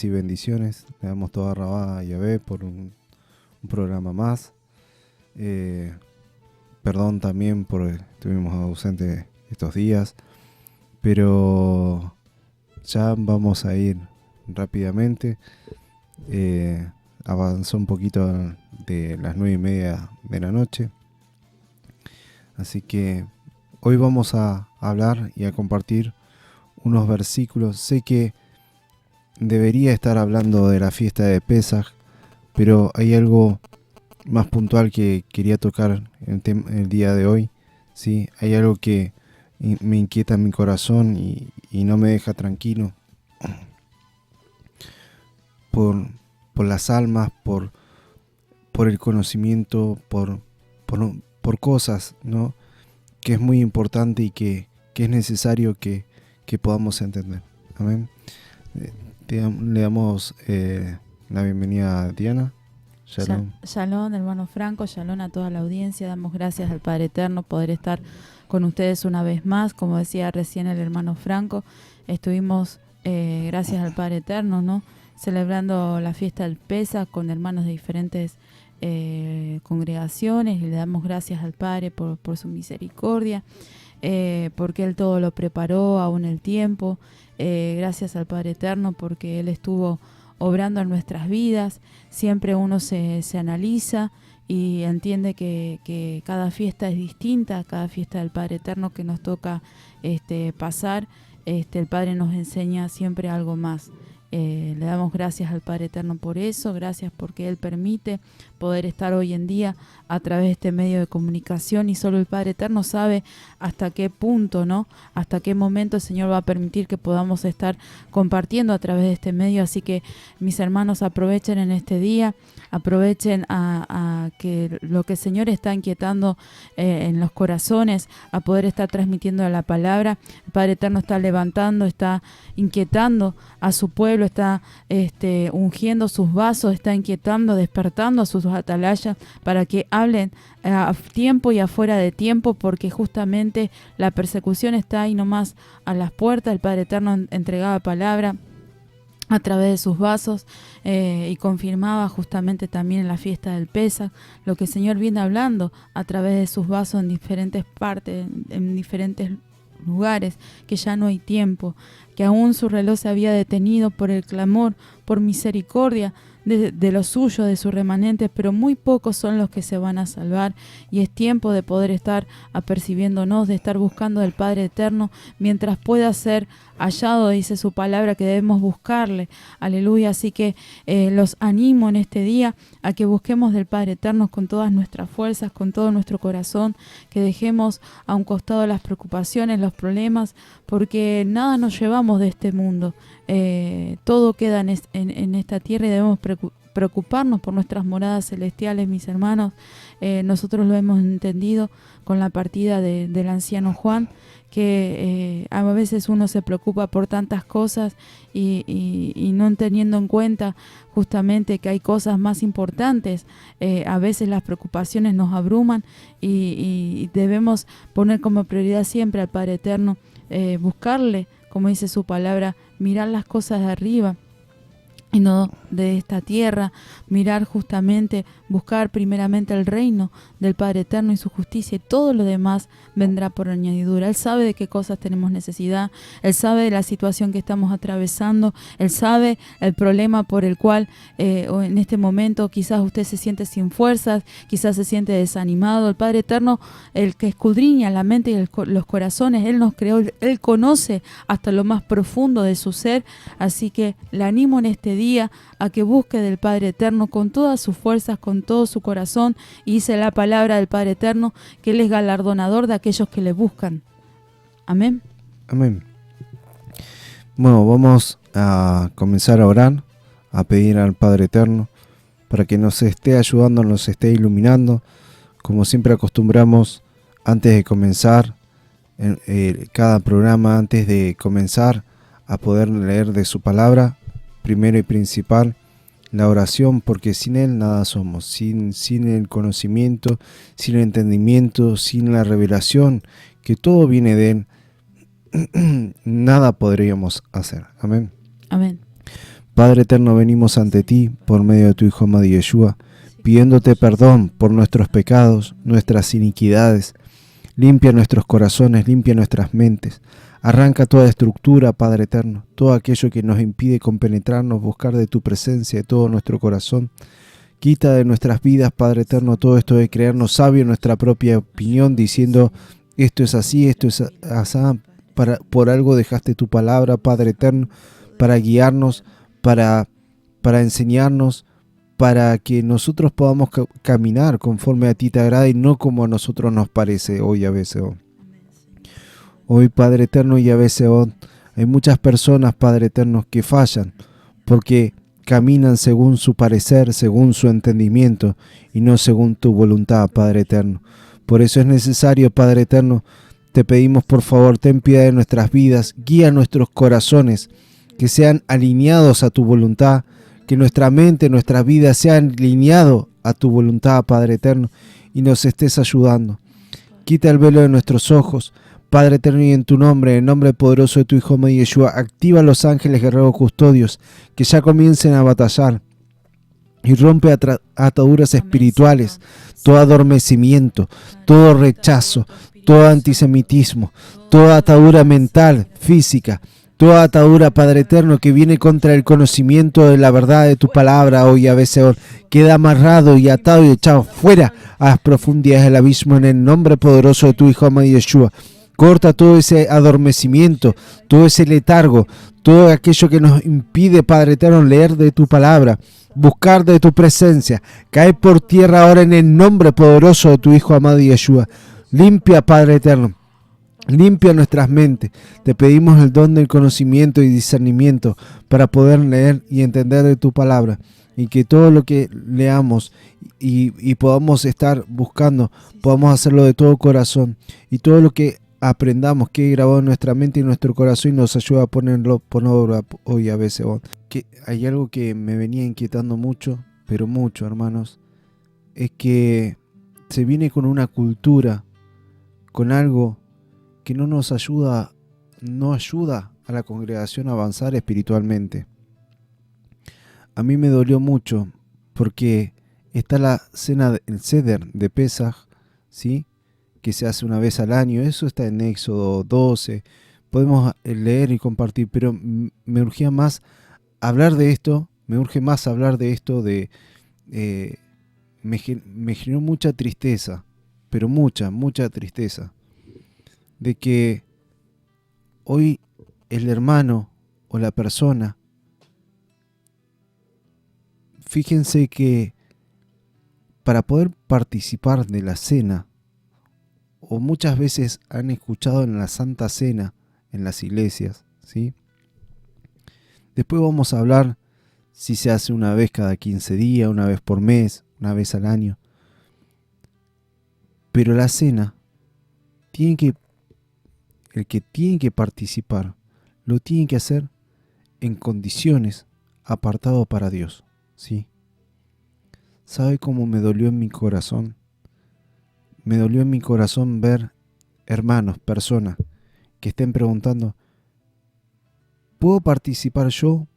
y bendiciones. Le damos toda Rabá a Yahvé por un programa más. Perdón también por estuvimos ausentes estos días, pero ya vamos a ir rápidamente. Avanzó un poquito de las 9:30 de la noche, así que hoy vamos a hablar y a compartir unos versículos. Sé que debería estar hablando de la fiesta de Pesaj, pero hay algo más puntual que quería tocar el día de hoy. ¿Sí? Hay algo que me inquieta en mi corazón y no me deja tranquilo por las almas, por el conocimiento, por cosas, ¿no? Que es muy importante y que es necesario que podamos entender. Amén. Le damos la bienvenida a Diana. Shalom. Shalom, hermano Franco, shalom a toda la audiencia. Damos gracias al Padre Eterno poder estar con ustedes una vez más. Como decía recién el hermano Franco, estuvimos, gracias al Padre Eterno, ¿no?, celebrando la fiesta del Pesaj con hermanos de diferentes congregaciones, y le damos gracias al Padre por su misericordia, porque Él todo lo preparó aún el tiempo. Gracias al Padre Eterno porque Él estuvo obrando en nuestras vidas. Siempre uno se analiza y entiende que cada fiesta es distinta, cada fiesta del Padre Eterno que nos toca pasar, el Padre nos enseña siempre algo más. Le damos gracias al Padre Eterno por eso, gracias porque Él permite poder estar hoy en día a través de este medio de comunicación, y solo el Padre Eterno sabe hasta qué punto, ¿no?, hasta qué momento el Señor va a permitir que podamos estar compartiendo a través de este medio. Así que mis hermanos, aprovechen en este día, aprovechen a que lo que el Señor está inquietando en los corazones, a poder estar transmitiendo la palabra. El Padre Eterno está levantando, está inquietando a su pueblo, está ungiendo sus vasos, está inquietando, despertando a sus atalayas para que hablen a tiempo y afuera de tiempo, porque justamente la persecución está ahí nomás a las puertas. El Padre Eterno entregaba palabra a través de sus vasos y confirmaba justamente también en la fiesta del Pesaj lo que el Señor viene hablando a través de sus vasos en diferentes partes, en diferentes lugares, que ya no hay tiempo, que aún su reloj se había detenido por el clamor, por misericordia de los suyos, de sus remanentes, pero muy pocos son los que se van a salvar, y es tiempo de poder estar apercibiéndonos, de estar buscando del Padre Eterno mientras pueda ser hallado. Dice su palabra que debemos buscarle, aleluya. Así que los animo en este día a que busquemos del Padre Eterno con todas nuestras fuerzas, con todo nuestro corazón, que dejemos a un costado las preocupaciones, los problemas, porque nada nos llevamos de este mundo. Todo queda en esta tierra, y debemos preocuparnos por nuestras moradas celestiales, mis hermanos. Nosotros lo hemos entendido con la partida del anciano Juan, que a veces uno se preocupa por tantas cosas y no teniendo en cuenta justamente que hay cosas más importantes. A veces las preocupaciones nos abruman y debemos poner como prioridad siempre al Padre Eterno, buscarle, como dice su palabra, mirar las cosas de arriba y no de esta tierra, mirar justamente, buscar primeramente el reino del Padre Eterno y su justicia, y todo lo demás vendrá por añadidura. Él sabe de qué cosas tenemos necesidad, Él sabe de la situación que estamos atravesando, Él sabe el problema por el cual en este momento quizás usted se siente sin fuerzas, quizás se siente desanimado. El Padre Eterno, el que escudriña la mente y los corazones, Él nos creó, Él conoce hasta lo más profundo de su ser. Así que le animo en este día a que busque del Padre Eterno con todas sus fuerzas, con todo su corazón, y dice la palabra del Padre Eterno que Él es galardonador de aquellos que le buscan. Amén. Amén. Bueno, vamos a comenzar a orar, a pedir al Padre Eterno para que nos esté ayudando, nos esté iluminando, como siempre acostumbramos antes de comenzar cada programa, antes de comenzar a poder leer de su palabra. Primero y principal, la oración, porque sin Él nada somos, sin el conocimiento, sin el entendimiento, sin la revelación, que todo viene de Él, nada podríamos hacer. Amén. Amén. Padre eterno, venimos ante ti por medio de tu Hijo amado Yeshua, pidiéndote perdón por nuestros pecados, nuestras iniquidades. Limpia nuestros corazones, limpia nuestras mentes. Arranca toda estructura, Padre eterno, todo aquello que nos impide compenetrarnos, buscar de tu presencia, de todo nuestro corazón. Quita de nuestras vidas, Padre eterno, todo esto de creernos sabios en nuestra propia opinión, diciendo esto es así, esto es así. Por algo dejaste tu palabra, Padre eterno, para guiarnos, para enseñarnos, para que nosotros podamos caminar conforme a ti te agrada y no como a nosotros nos parece hoy a veces. Hoy, Padre eterno, y a veces hay muchas personas, Padre eterno, que fallan porque caminan según su parecer, según su entendimiento y no según tu voluntad, Padre eterno. Por eso es necesario, Padre eterno, te pedimos por favor, ten piedad de nuestras vidas, guía nuestros corazones, que sean alineados a tu voluntad, que nuestra mente, nuestra vida sean alineados a tu voluntad, Padre eterno, y nos estés ayudando. Quita el velo de nuestros ojos, Padre eterno, y en tu nombre, en el nombre poderoso de tu Hijo Yeshua, activa a los ángeles guerreros custodios, que ya comiencen a batallar, y rompe ataduras espirituales, todo adormecimiento, todo rechazo, todo antisemitismo, toda atadura mental, física, toda atadura, Padre eterno, que viene contra el conocimiento de la verdad de tu palabra hoy a veces queda amarrado y atado y echado fuera a las profundidades del abismo en el nombre poderoso de tu Hijo amado Yeshua. Corta todo ese adormecimiento, todo ese letargo, todo aquello que nos impide, Padre eterno, leer de tu palabra, buscar de tu presencia. Cae por tierra ahora en el nombre poderoso de tu Hijo amado Yeshua. Limpia, Padre eterno. Limpia nuestras mentes. Te pedimos el don del conocimiento y discernimiento para poder leer y entender de tu palabra. Y que todo lo que leamos y podamos estar buscando, podamos hacerlo de todo corazón. Y todo lo que aprendamos quede grabado en nuestra mente y en nuestro corazón y nos ayuda a ponerlo por obra hoy a veces. Que hay algo que me venía inquietando mucho, pero mucho, hermanos. Es que se viene con una cultura, con algo que no nos ayuda, no ayuda a la congregación a avanzar espiritualmente. A mí me dolió mucho porque está la cena, el Seder de Pesaj, ¿sí? Que se hace una vez al año. Eso está en Éxodo 12. Podemos leer y compartir, pero me urgía más hablar de esto. Me urge más hablar de esto. Me generó mucha tristeza, pero mucha tristeza, de que hoy el hermano o la persona, fíjense que para poder participar de la cena, o muchas veces han escuchado en la Santa Cena, en las iglesias, ¿sí? Después vamos a hablar si se hace una vez cada 15 días, una vez por mes, una vez al año. Pero la cena, el que tiene que participar, lo tiene que hacer en condiciones apartado para Dios, ¿sí? ¿Sabe cómo me dolió en mi corazón? Me dolió en mi corazón ver hermanos, personas que estén preguntando, ¿puedo participar yo?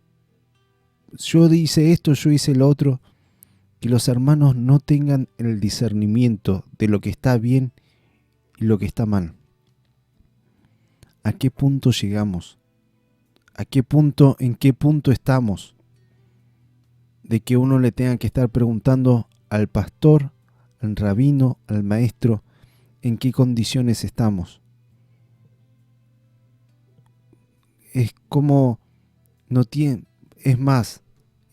Yo hice esto, yo hice lo otro. Que los hermanos no tengan el discernimiento de lo que está bien y lo que está mal. ¿A qué punto llegamos? ¿En qué punto estamos? De que uno le tenga que estar preguntando al pastor, al rabino, al maestro, en qué condiciones estamos. Es como no tiene, es más,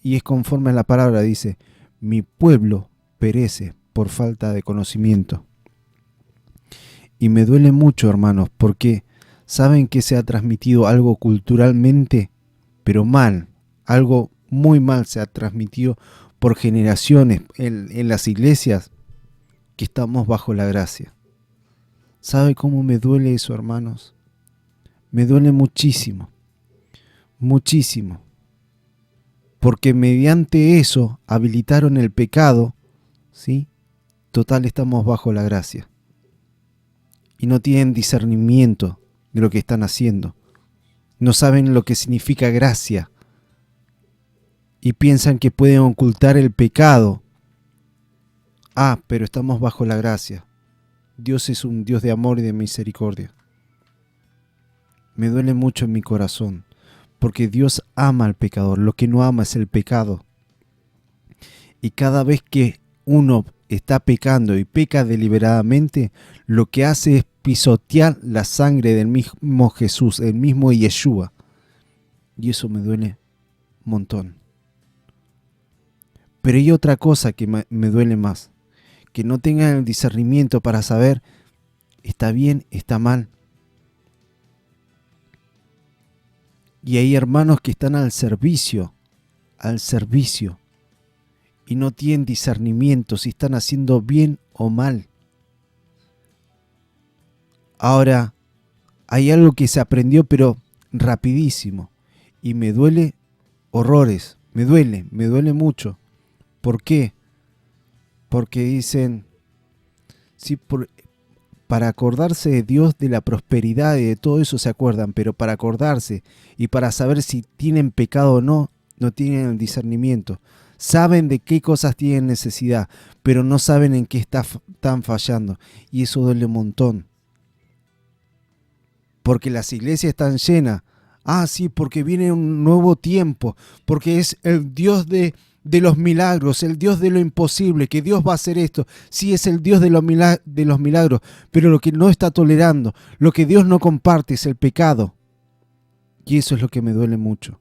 y es conforme a la palabra, dice, mi pueblo perece por falta de conocimiento. Y me duele mucho, hermanos, porque saben que se ha transmitido algo culturalmente, pero mal, algo muy mal se ha transmitido por generaciones en las iglesias, que estamos bajo la gracia. ¿Sabe cómo me duele eso, hermanos? Me duele muchísimo, muchísimo. Porque mediante eso habilitaron el pecado, ¿sí? Total, estamos bajo la gracia. Y no tienen discernimiento de lo que están haciendo. No saben lo que significa gracia. y piensan que pueden ocultar el pecado. Ah, pero estamos bajo la gracia. Dios es un Dios de amor y de misericordia. Me duele mucho en mi corazón, porque Dios ama al pecador. Lo que no ama es el pecado. Y cada vez que uno está pecando y peca deliberadamente, lo que hace es pisotear la sangre del mismo Jesús, el mismo Yeshua. Y eso me duele un montón. Pero hay otra cosa que me duele más. Que no tengan el discernimiento para saber está bien, está mal. Y hay hermanos que están al servicio, y no tienen discernimiento si están haciendo bien o mal. Ahora, hay algo que se aprendió pero rapidísimo y me duele horrores, me duele mucho. ¿Por qué? Porque dicen, sí, para acordarse de Dios, de la prosperidad y de todo eso se acuerdan, pero para acordarse y para saber si tienen pecado o no, no tienen el discernimiento. Saben de qué cosas tienen necesidad, pero no saben en qué están fallando. Y eso duele un montón. Porque las iglesias están llenas. Ah, sí, porque viene un nuevo tiempo, porque es el Dios de los milagros, el Dios de lo imposible, que Dios va a hacer esto. Sí, es el Dios de los milagros, pero lo que no está tolerando, lo que Dios no comparte es el pecado. Y eso es lo que me duele mucho.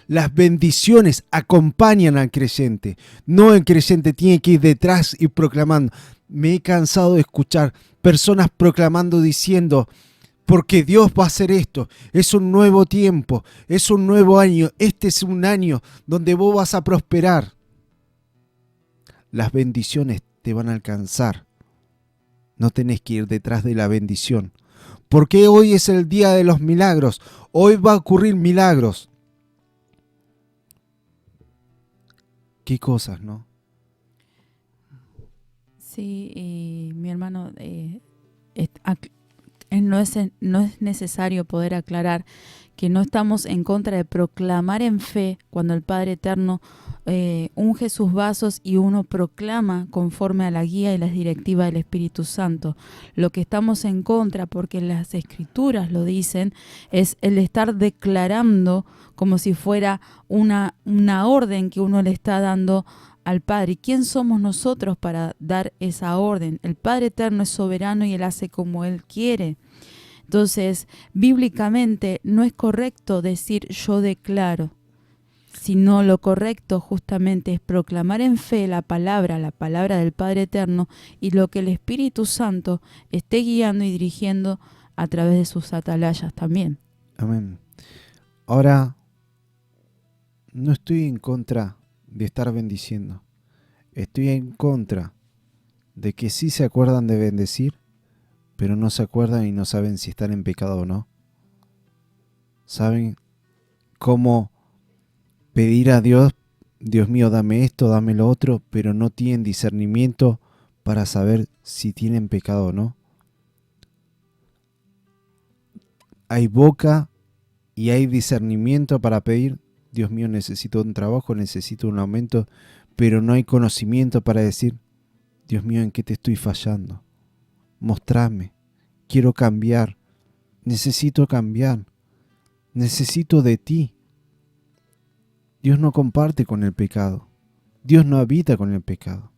Las bendiciones acompañan al creyente, no el creyente tiene que ir detrás y proclamando. Me he cansado de escuchar personas proclamando diciendo, porque Dios va a hacer esto, es un nuevo tiempo, es un nuevo año, este es un año donde vos vas a prosperar. Las bendiciones te van a alcanzar, no tenés que ir detrás de la bendición. Porque hoy es el día de los milagros, hoy va a ocurrir milagros. Qué cosas, ¿no? Sí, mi hermano, no es necesario poder aclarar que no estamos en contra de proclamar en fe cuando el Padre Eterno unge sus vasos y uno proclama conforme a la guía y las directivas del Espíritu Santo. Lo que estamos en contra, porque las Escrituras lo dicen, es el estar declarando como si fuera una orden que uno le está dando al Padre. ¿Y quién somos nosotros para dar esa orden? El Padre Eterno es soberano y Él hace como Él quiere. Entonces, bíblicamente no es correcto decir yo declaro, sino lo correcto justamente es proclamar en fe la palabra del Padre Eterno y lo que el Espíritu Santo esté guiando y dirigiendo a través de sus atalayas también. Amén. Ahora, no estoy en contra de estar bendiciendo. Estoy en contra de que sí se acuerdan de bendecir, pero no se acuerdan y no saben si están en pecado o no. Saben cómo pedir a Dios, Dios mío, dame esto, dame lo otro, pero no tienen discernimiento para saber si tienen pecado o no. Hay boca y hay discernimiento para pedir, Dios mío, necesito un trabajo, necesito un aumento, pero no hay conocimiento para decir, Dios mío, ¿en qué te estoy fallando? Mostrame, quiero cambiar, necesito de ti. Dios no comparte con el pecado, Dios no habita con el pecado.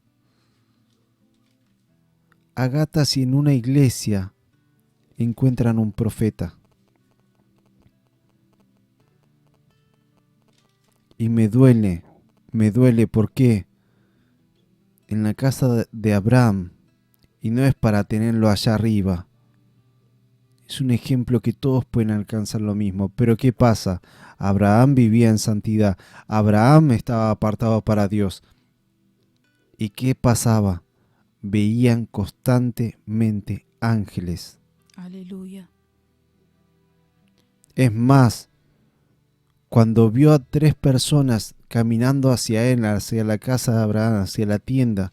Agata, si en una iglesia encuentran un profeta, y me duele porque en la casa de Abraham, y no es para tenerlo allá arriba, es un ejemplo que todos pueden alcanzar lo mismo. Pero ¿qué pasa? Abraham vivía en santidad, Abraham estaba apartado para Dios. ¿Y qué pasaba? Veían constantemente ángeles. Aleluya. Es más, cuando vio a 3 personas caminando hacia él, hacia la casa de Abraham, hacia la tienda,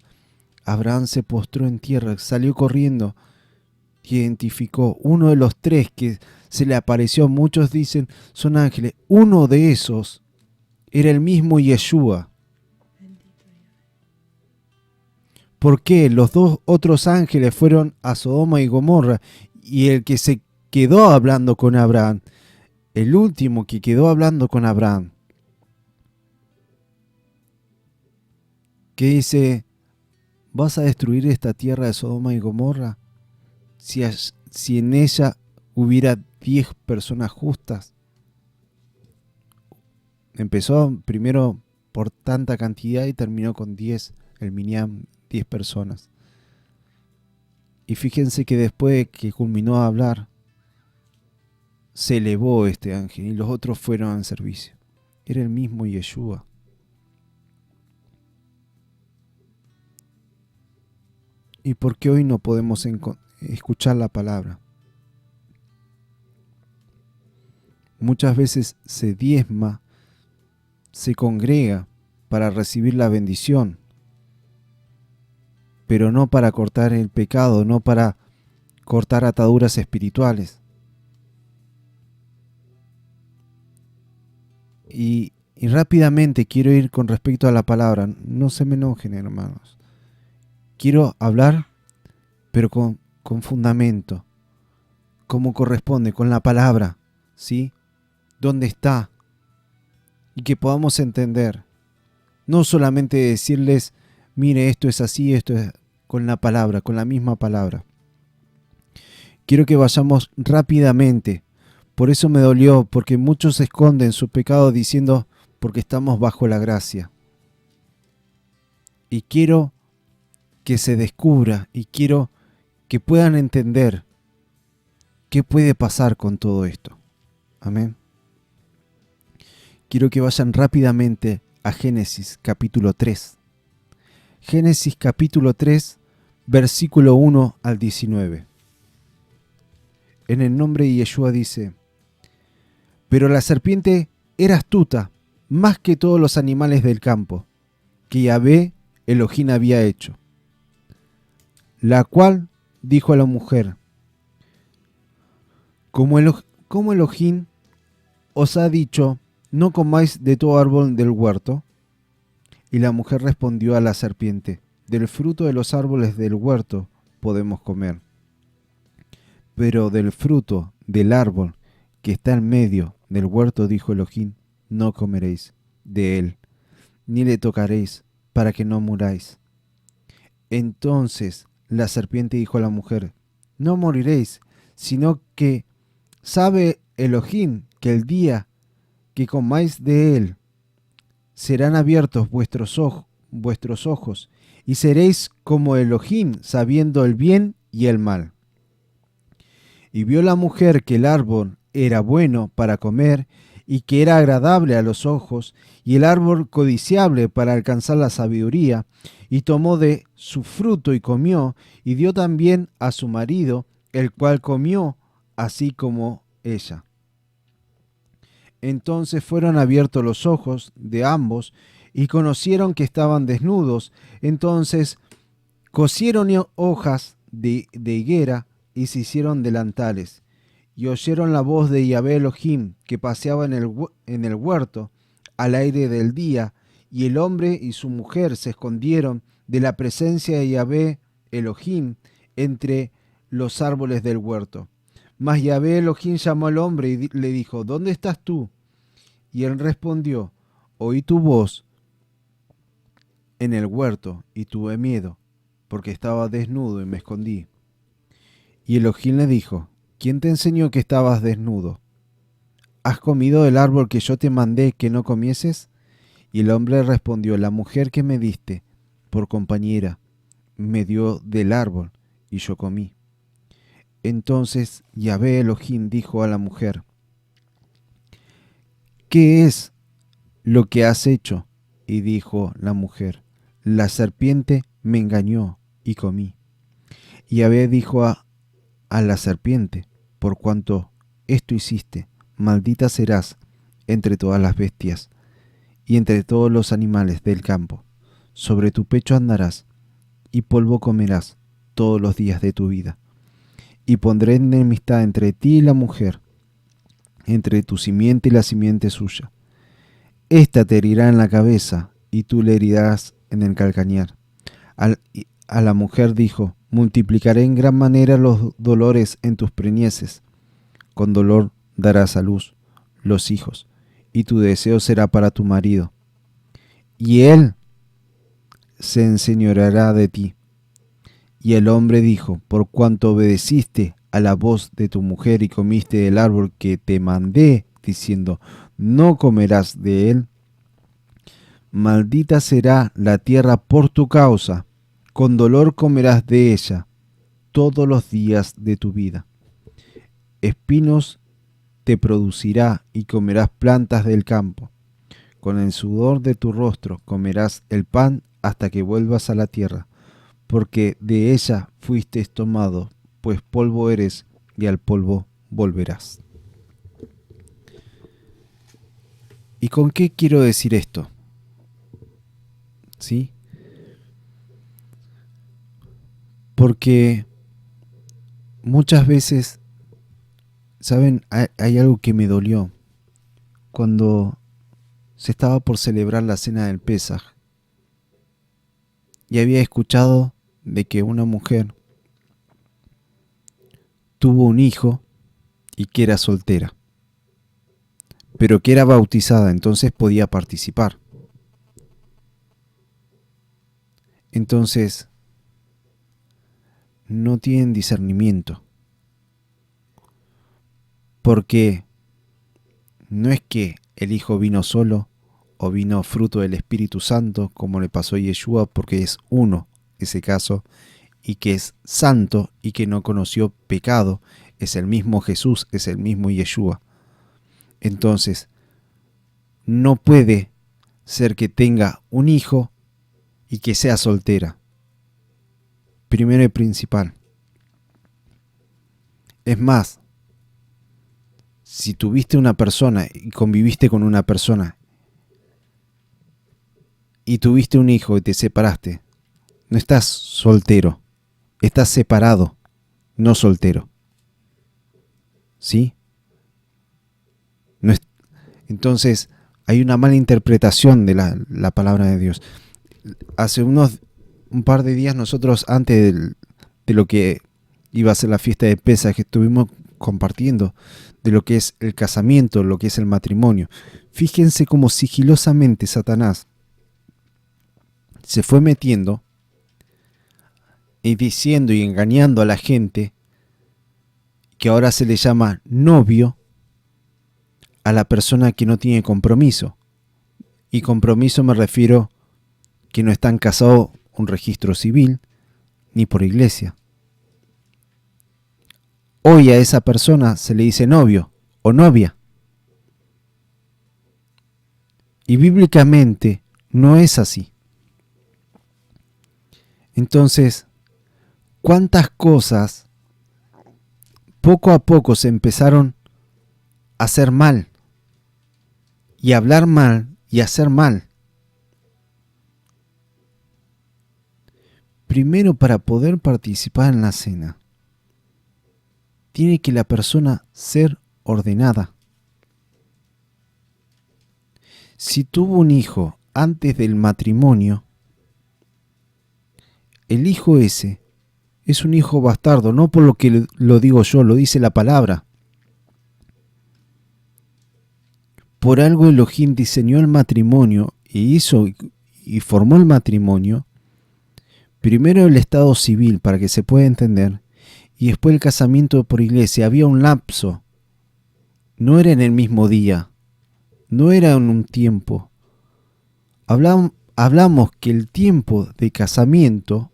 Abraham se postró en tierra, salió corriendo, identificó uno de los 3 que se le apareció. Muchos dicen son ángeles. Uno de esos Era el mismo Yeshua. ¿Por qué los dos otros ángeles fueron a Sodoma y Gomorra y el que se quedó hablando con Abraham, el último que quedó hablando con Abraham, que dice, ¿vas a destruir esta tierra de Sodoma y Gomorra? Si en ella hubiera 10 personas justas. Empezó primero por tanta cantidad y terminó con 10, el Minyan, 10 personas. Y fíjense que después de que culminó a hablar, se elevó este ángel y los otros fueron en servicio. Era el mismo Yeshua. ¿Y por qué hoy no podemos escuchar la palabra? Muchas veces se diezma, se congrega para recibir la bendición, pero no para cortar el pecado, no para cortar ataduras espirituales. Y rápidamente quiero ir con respecto a la palabra. No se me enojen, hermanos. Quiero hablar, pero con fundamento, como corresponde, con la palabra, ¿sí? ¿Dónde está? Y que podamos entender. No solamente decirles, mire, esto es así, esto es con la palabra, con la misma palabra. Quiero que vayamos rápidamente. Por eso me dolió, porque muchos esconden su pecado diciendo, porque estamos bajo la gracia. Y quiero que se descubra y quiero que puedan entender qué puede pasar con todo esto. Amén. Quiero que vayan rápidamente a Génesis capítulo 3. Génesis capítulo 3, versículo 1 al 19. En el nombre de Yeshua dice, pero la serpiente era astuta, más que todos los animales del campo, que Yahvé Elohim había hecho. La cual dijo a la mujer, como Elohim os ha dicho, no comáis de todo árbol del huerto. Y la mujer respondió a la serpiente, del fruto de los árboles del huerto podemos comer, pero del fruto del árbol que está en medio del huerto, dijo Elohim, no comeréis de él, ni le tocaréis, para que no muráis. Entonces la serpiente dijo a la mujer, no moriréis, sino que sabe Elohim que el día que comáis de él, serán abiertos vuestros ojos, y seréis como Elohim, sabiendo el bien y el mal. Y vio la mujer que el árbol era bueno para comer, y que era agradable a los ojos, y el árbol codiciable para alcanzar la sabiduría, y tomó de su fruto y comió, y dio también a su marido, el cual comió así como ella. Entonces fueron abiertos los ojos de ambos, y conocieron que estaban desnudos. Entonces cosieron hojas de higuera, y se hicieron delantales. Y oyeron la voz de Yahvé Elohim, que paseaba en el huerto al aire del día, y el hombre y su mujer se escondieron de la presencia de Yahvé Elohim entre los árboles del huerto. Mas Yahvé Elohim llamó al hombre y le dijo, ¿dónde estás tú? Y él respondió, oí tu voz en el huerto y tuve miedo, porque estaba desnudo y me escondí. Y Elohim le dijo, ¿quién te enseñó que estabas desnudo? ¿Has comido del árbol que yo te mandé que no comieses? Y el hombre respondió, la mujer que me diste por compañera me dio del árbol y yo comí. Entonces Yahvé Elohim dijo a la mujer, ¿qué es lo que has hecho? Y dijo la mujer, la serpiente me engañó y comí. Y Yahvé dijo a la serpiente, por cuanto esto hiciste, maldita serás entre todas las bestias y entre todos los animales del campo. Sobre tu pecho andarás y polvo comerás todos los días de tu vida. Y pondré enemistad entre ti y la mujer, entre tu simiente y la simiente suya. Esta te herirá en la cabeza, y tú le herirás en el calcañar. A la mujer dijo: multiplicaré en gran manera los dolores en tus preñeces. Con dolor darás a luz los hijos, y tu deseo será para tu marido, y él se enseñoreará de ti. Y el hombre dijo: por cuanto obedeciste a la voz de tu mujer y comiste del árbol que te mandé, diciendo: no comerás de él, maldita será la tierra por tu causa, con dolor comerás de ella todos los días de tu vida. Espinos te producirá y comerás plantas del campo. Con el sudor de tu rostro comerás el pan hasta que vuelvas a la tierra, porque de ella fuiste tomado, pues polvo eres y al polvo volverás. ¿Y con qué quiero decir esto? ¿Sí? Porque muchas veces, ¿saben? Hay algo que me dolió. Cuando se estaba por celebrar la cena del Pesaj, y había escuchado de que una mujer tuvo un hijo y que era soltera, pero que era bautizada, entonces podía participar. Entonces, no tienen discernimiento, porque no es que el hijo vino solo o vino fruto del Espíritu Santo, como le pasó a Yeshua, porque es uno ese caso, y que es santo y que no conoció pecado, es el mismo Jesús, es el mismo Yeshua. Entonces, no puede ser que tenga un hijo y que sea soltera. Primero y principal. Es más, si tuviste una persona y conviviste con una persona y tuviste un hijo y te separaste, no estás soltero, estás separado, no soltero. ¿Sí? No es, entonces, hay una mala interpretación de la palabra de Dios. Hace un par de días nosotros, antes de lo que iba a ser la fiesta de Pesaj, que estuvimos compartiendo de lo que es el casamiento, lo que es el matrimonio. Fíjense cómo sigilosamente Satanás se fue metiendo y diciendo y engañando a la gente que ahora se le llama novio a la persona que no tiene compromiso. Y compromiso me refiero que no están casados un registro civil ni por iglesia. Hoy a esa persona se le dice novio o novia. Y bíblicamente no es así. Entonces, ¿cuántas cosas poco a poco se empezaron a hacer mal? Y a hablar mal y a hacer mal. Primero, para poder participar en la cena, tiene que la persona ser ordenada. Si tuvo un hijo antes del matrimonio, el hijo ese es un hijo bastardo, no por lo que lo digo yo, lo dice la palabra. Por algo Elohim diseñó el matrimonio y formó el matrimonio. Primero el estado civil, para que se pueda entender, y después el casamiento por iglesia. Había un lapso. No era en el mismo día. No era en un tiempo. Hablamos que el tiempo de casamiento,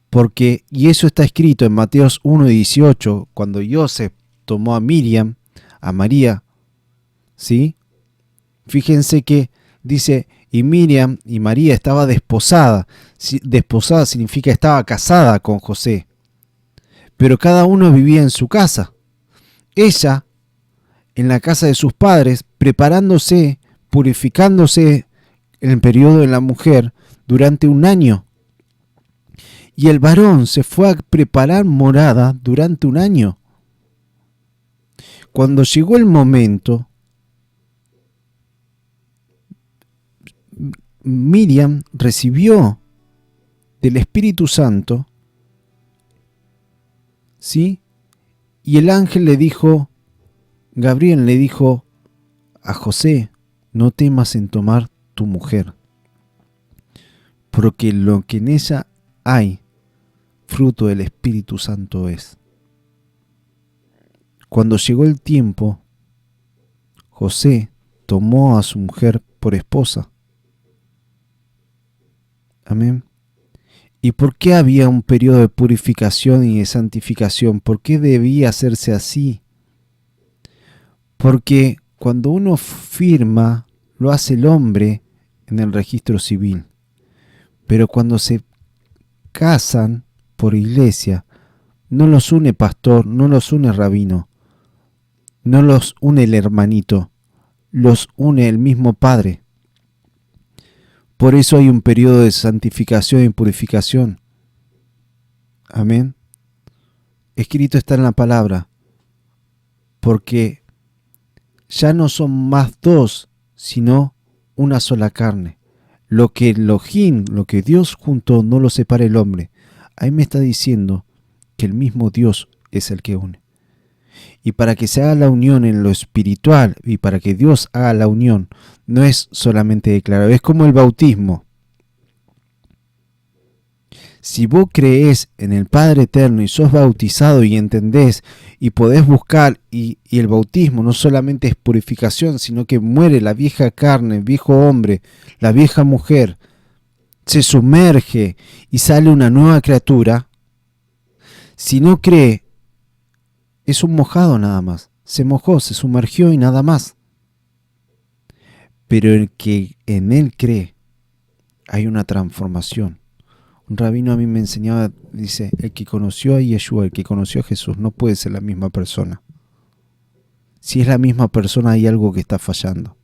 porque, y eso está escrito en Mateos 1:18, cuando Joseph tomó a Miriam, a María, ¿sí? Fíjense que dice, y Miriam y María estaba desposada. Desposada significa estaba casada con José. Pero cada uno vivía en su casa. Ella en la casa de sus padres, preparándose, purificándose en el periodo de la mujer durante un año. Y el varón se fue a preparar morada durante un año. Cuando llegó el momento, Miriam recibió del Espíritu Santo, ¿sí? Y el ángel le dijo, Gabriel le dijo a José, no temas en tomar tu mujer, porque lo que en ella hay, fruto del Espíritu Santo es. Cuando llegó el tiempo, José tomó a su mujer por esposa. Amén. ¿Y por qué había un periodo de purificación y de santificación? ¿Por qué debía hacerse así? Porque cuando uno firma, lo hace el hombre en el registro civil. Pero cuando se casan por iglesia, no los une pastor, no los une rabino, no los une el hermanito, los une el mismo Padre. Por eso hay un periodo de santificación y purificación. Amén. Escrito está en la palabra, porque ya no son más dos, sino una sola carne. Lo que Elohim, lo que Dios juntó, no lo separa el hombre. Ahí me está diciendo que el mismo Dios es el que une. Y para que se haga la unión en lo espiritual y para que Dios haga la unión, no es solamente declarar, es como el bautismo. Si vos creés en el Padre Eterno y sos bautizado y entendés y podés buscar, y el bautismo no solamente es purificación, sino que muere la vieja carne, el viejo hombre, la vieja mujer, se sumerge y sale una nueva criatura. Si no cree, es un mojado nada más. Se mojó, se sumergió y nada más. Pero el que en él cree, hay una transformación. Un rabino a mí me enseñaba, dice, el que conoció a Yeshua, el que conoció a Jesús, no puede ser la misma persona. Si es la misma persona, hay algo que está fallando.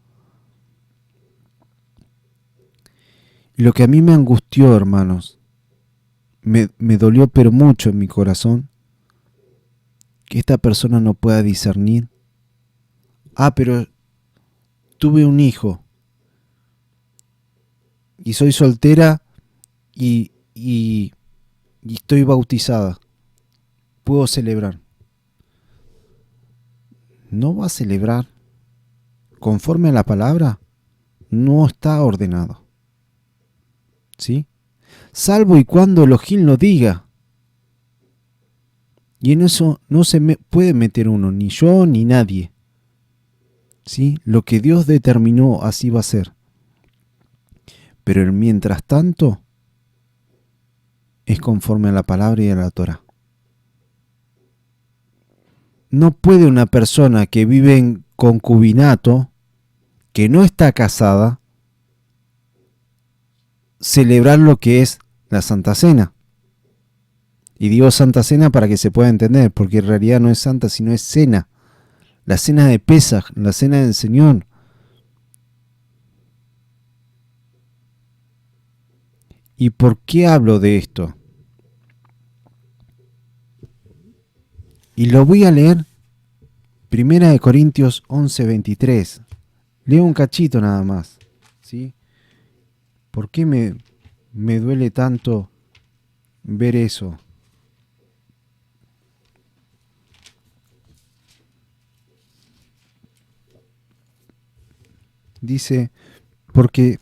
Y lo que a mí me angustió, hermanos, me dolió pero mucho en mi corazón, que esta persona no pueda discernir. Pero tuve un hijo y soy soltera y estoy bautizada. Puedo celebrar. ¿No va a celebrar conforme a la palabra? No está ordenado. ¿Sí? Salvo y cuando Elohim lo diga. Y en eso no se puede meter uno, ni yo ni nadie. ¿Sí? Lo que Dios determinó, así va a ser. Pero mientras tanto, es conforme a la palabra y a la Torah. No puede una persona que vive en concubinato, que no está casada, celebrar lo que es la Santa Cena. Y digo Santa Cena para que se pueda entender, porque en realidad no es santa, sino es cena. La cena de Pesaj, la cena del Señor. ¿Y por qué hablo de esto? Y lo voy a leer, 1 Corintios 11:23. Leo un cachito nada más, ¿sí? ¿Por qué me duele tanto ver eso? Dice, porque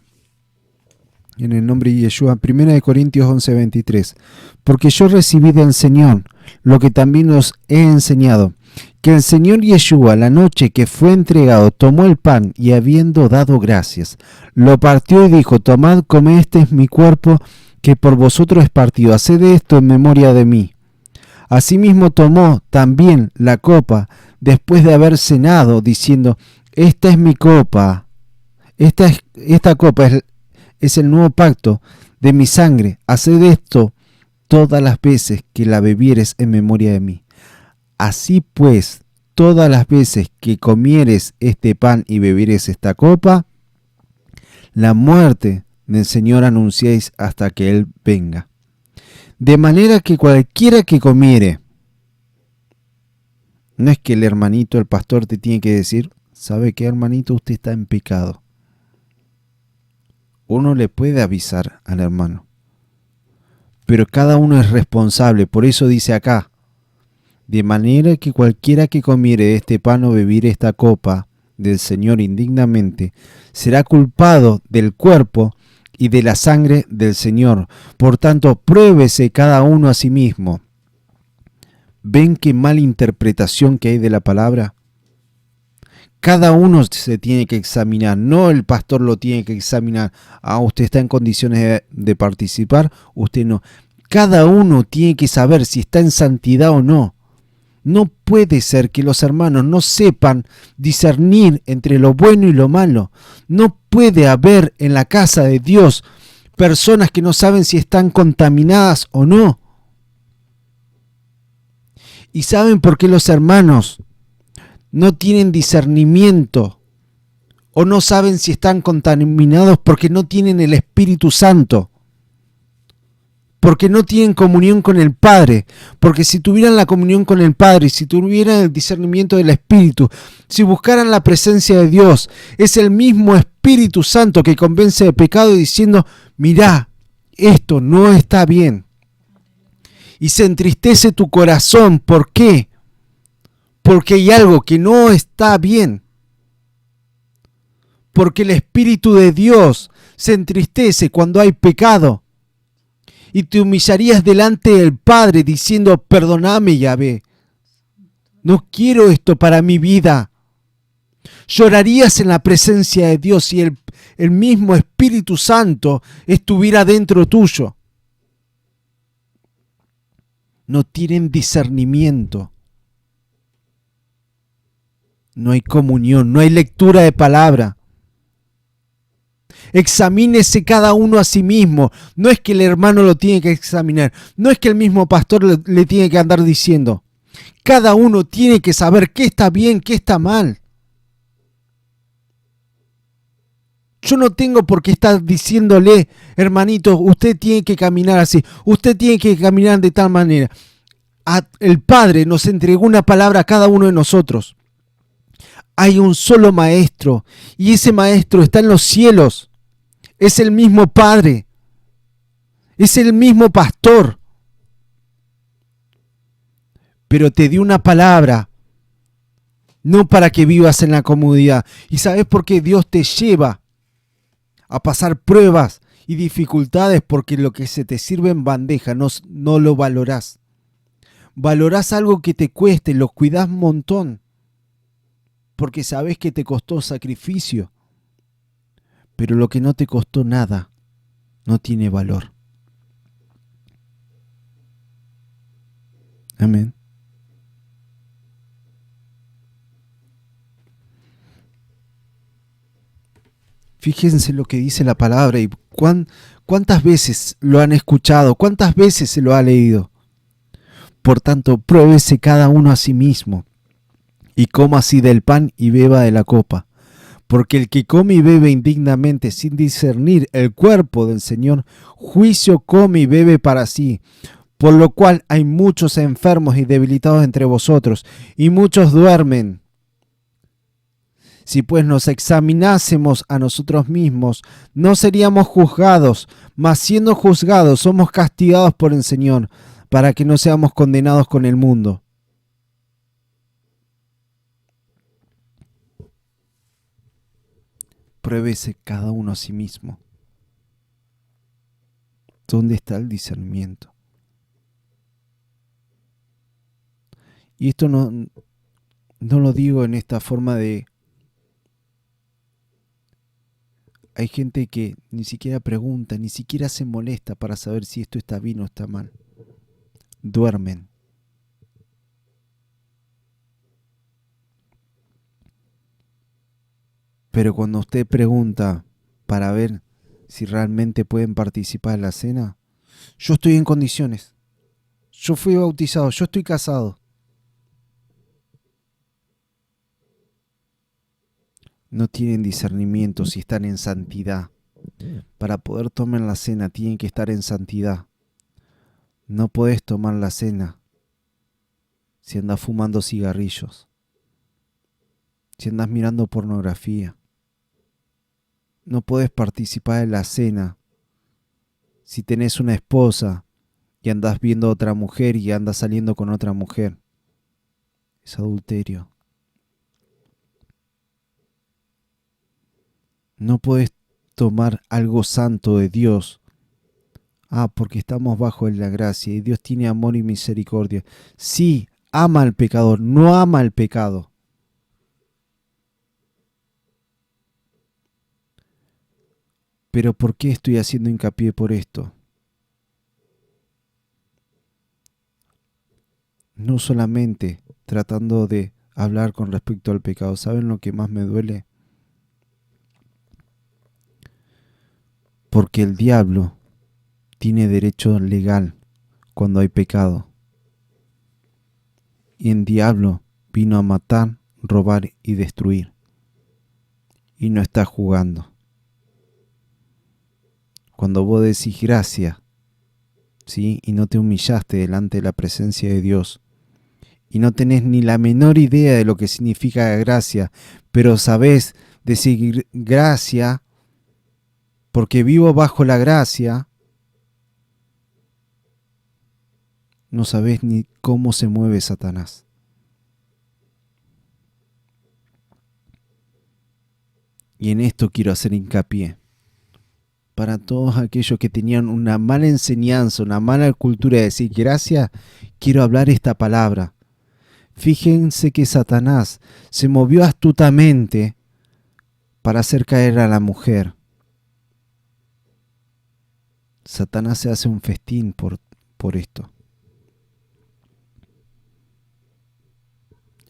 en el nombre de Yeshua, 1 Corintios 11:23, porque yo recibí del Señor lo que también os he enseñado, que el Señor Yeshua, la noche que fue entregado, tomó el pan y habiendo dado gracias, lo partió y dijo, tomad, comed, este es mi cuerpo, que por vosotros es partido, haced esto en memoria de mí. Asimismo tomó también la copa, después de haber cenado, diciendo, esta es mi copa, esta copa es el nuevo pacto de mi sangre, haced esto todas las veces que la bebieres en memoria de mí. Así pues, todas las veces que comieres este pan y bebieres esta copa, la muerte del Señor anunciéis hasta que Él venga. De manera que cualquiera que comiere, no es que el hermanito, el pastor te tiene que decir, ¿sabe qué, hermanito? Usted está en pecado. Uno uno le puede avisar al hermano. Pero cada uno es responsable, por eso dice acá, de manera que cualquiera que comiere de este pan o bebiere esta copa del Señor indignamente, será culpado del cuerpo y de la sangre del Señor. Por tanto, pruébese cada uno a sí mismo. ¿Ven qué mala interpretación que hay de la palabra? Cada uno se tiene que examinar, no el pastor lo tiene que examinar. Ah, usted está en condiciones de participar, usted no. Cada uno tiene que saber si está en santidad o no. No puede ser que los hermanos no sepan discernir entre lo bueno y lo malo. No puede haber en la casa de Dios personas que no saben si están contaminadas o no. ¿Y saben por qué los hermanos no tienen discernimiento o no saben si están contaminados? Porque no tienen el Espíritu Santo, porque no tienen comunión con el Padre. Porque si tuvieran la comunión con el Padre, si tuvieran el discernimiento del Espíritu, si buscaran la presencia de Dios, es el mismo Espíritu Santo que convence de pecado diciendo, mirá, esto no está bien. Y se entristece tu corazón. ¿Por qué? Porque hay algo que no está bien. Porque el Espíritu de Dios se entristece cuando hay pecado. Y te humillarías delante del Padre diciendo, perdóname, Yahvé. No quiero esto para mi vida. Llorarías en la presencia de Dios si el mismo Espíritu Santo estuviera dentro tuyo. No tienen discernimiento. No hay comunión, no hay lectura de palabra. Examínese cada uno a sí mismo. No es que el hermano lo tiene que examinar. No es que el mismo pastor le tiene que andar diciendo. Cada uno tiene que saber qué está bien, qué está mal. Yo no tengo por qué estar diciéndole, hermanito, usted tiene que caminar así. Usted tiene que caminar de tal manera. El Padre nos entregó una palabra a cada uno de nosotros. Hay un solo maestro y ese maestro está en los cielos. Es el mismo Padre. Es el mismo pastor. Pero te dio una palabra, no para que vivas en la comodidad. ¿Y sabes por qué Dios te lleva a pasar pruebas y dificultades? Porque lo que se te sirve en bandeja no lo valorás. Valorás algo que te cueste, lo cuidás un montón. Porque sabes que te costó sacrificio. Pero lo que no te costó nada no tiene valor. Amén. Fíjense lo que dice la palabra y cuántas veces lo han escuchado, cuántas veces se lo ha leído. Por tanto, pruébese cada uno a sí mismo y coma así del pan y beba de la copa. Porque el que come y bebe indignamente sin discernir el cuerpo del Señor, juicio come y bebe para sí. Por lo cual hay muchos enfermos y debilitados entre vosotros, y muchos duermen. Si pues nos examinásemos a nosotros mismos, no seríamos juzgados, mas siendo juzgados somos castigados por el Señor, para que no seamos condenados con el mundo. Pruébese cada uno a sí mismo. ¿Dónde está el discernimiento? Y esto no lo digo en esta forma de... Hay gente que ni siquiera pregunta, ni siquiera se molesta para saber si esto está bien o está mal. Duermen. Pero cuando usted pregunta para ver si realmente pueden participar en la cena, yo estoy en condiciones. Yo fui bautizado, yo estoy casado. No tienen discernimiento si están en santidad. Para poder tomar la cena tienen que estar en santidad. No podés tomar la cena si andas fumando cigarrillos, si andas mirando pornografía, No podés participar de la cena si tenés una esposa y andás viendo a otra mujer y andas saliendo con otra mujer. Es adulterio. No podés tomar algo santo de Dios. Porque estamos bajo la gracia y Dios tiene amor y misericordia. Sí, ama al pecador, no ama el pecado. Pero ¿por qué estoy haciendo hincapié por esto? No solamente tratando de hablar con respecto al pecado. ¿Saben lo que más me duele? Porque el diablo tiene derecho legal cuando hay pecado. Y el diablo vino a matar, robar y destruir. Y no está jugando. Cuando vos decís gracia, ¿sí? Y no te humillaste delante de la presencia de Dios, y no tenés ni la menor idea de lo que significa gracia, pero sabés decir gracia porque vivo bajo la gracia, no sabés ni cómo se mueve Satanás. Y en esto quiero hacer hincapié. Para todos aquellos que tenían una mala enseñanza, una mala cultura de decir gracia, quiero hablar esta palabra. Fíjense que Satanás se movió astutamente para hacer caer a la mujer. Satanás se hace un festín por esto.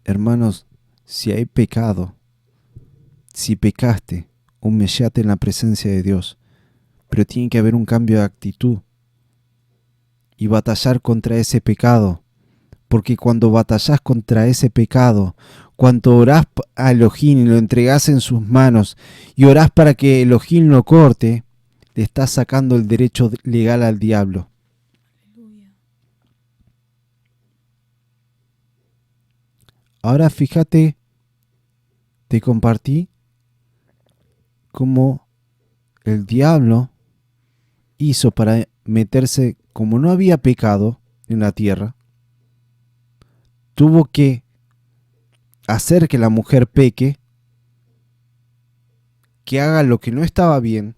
Hermanos, si hay pecado, si pecaste, humillate en la presencia de Dios. Pero tiene que haber un cambio de actitud y batallar contra ese pecado. Porque cuando batallás contra ese pecado, cuando orás a Elohim y lo entregás en sus manos y orás para que Elohim lo corte, le estás sacando el derecho legal al diablo. Aleluya. Ahora fíjate, te compartí cómo el diablo hizo para meterse, como no había pecado en la tierra, tuvo que hacer que la mujer peque, que haga lo que no estaba bien,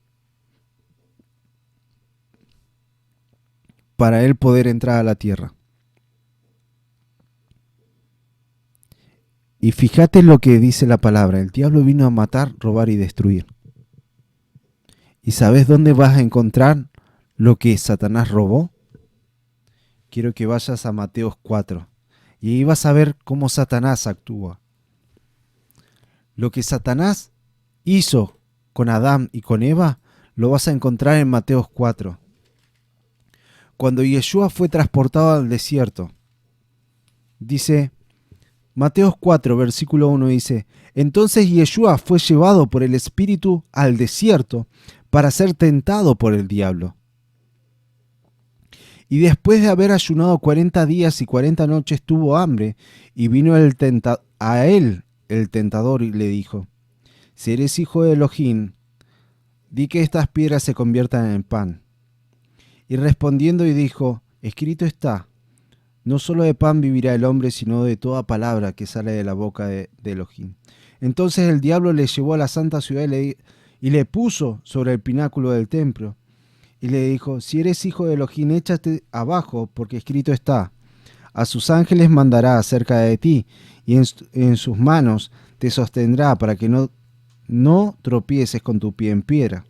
para él poder entrar a la tierra. Y fíjate lo que dice la palabra: el diablo vino a matar, robar y destruir. ¿Y sabes dónde vas a encontrar lo que Satanás robó? Quiero que vayas a Mateo 4 y ahí vas a ver cómo Satanás actúa. Lo que Satanás hizo con Adán y con Eva lo vas a encontrar en Mateo 4. Cuando Yeshua fue transportado al desierto, dice Mateo 4, versículo 1, dice: entonces Yeshua fue llevado por el Espíritu al desierto para ser tentado por el diablo. Y después de haber ayunado 40 días y 40 noches tuvo hambre, y vino a él el tentador y le dijo: si eres hijo de Elohim, di que estas piedras se conviertan en pan. Y respondiendo y dijo: escrito está, no solo de pan vivirá el hombre, sino de toda palabra que sale de la boca de Elohim. Entonces el diablo le llevó a la santa ciudad y le puso sobre el pináculo del templo. Y le dijo: si eres hijo de Elohim, échate abajo, porque escrito está, a sus ángeles mandará acerca de ti, y en sus manos te sostendrá para que no tropieces con tu pie en piedra.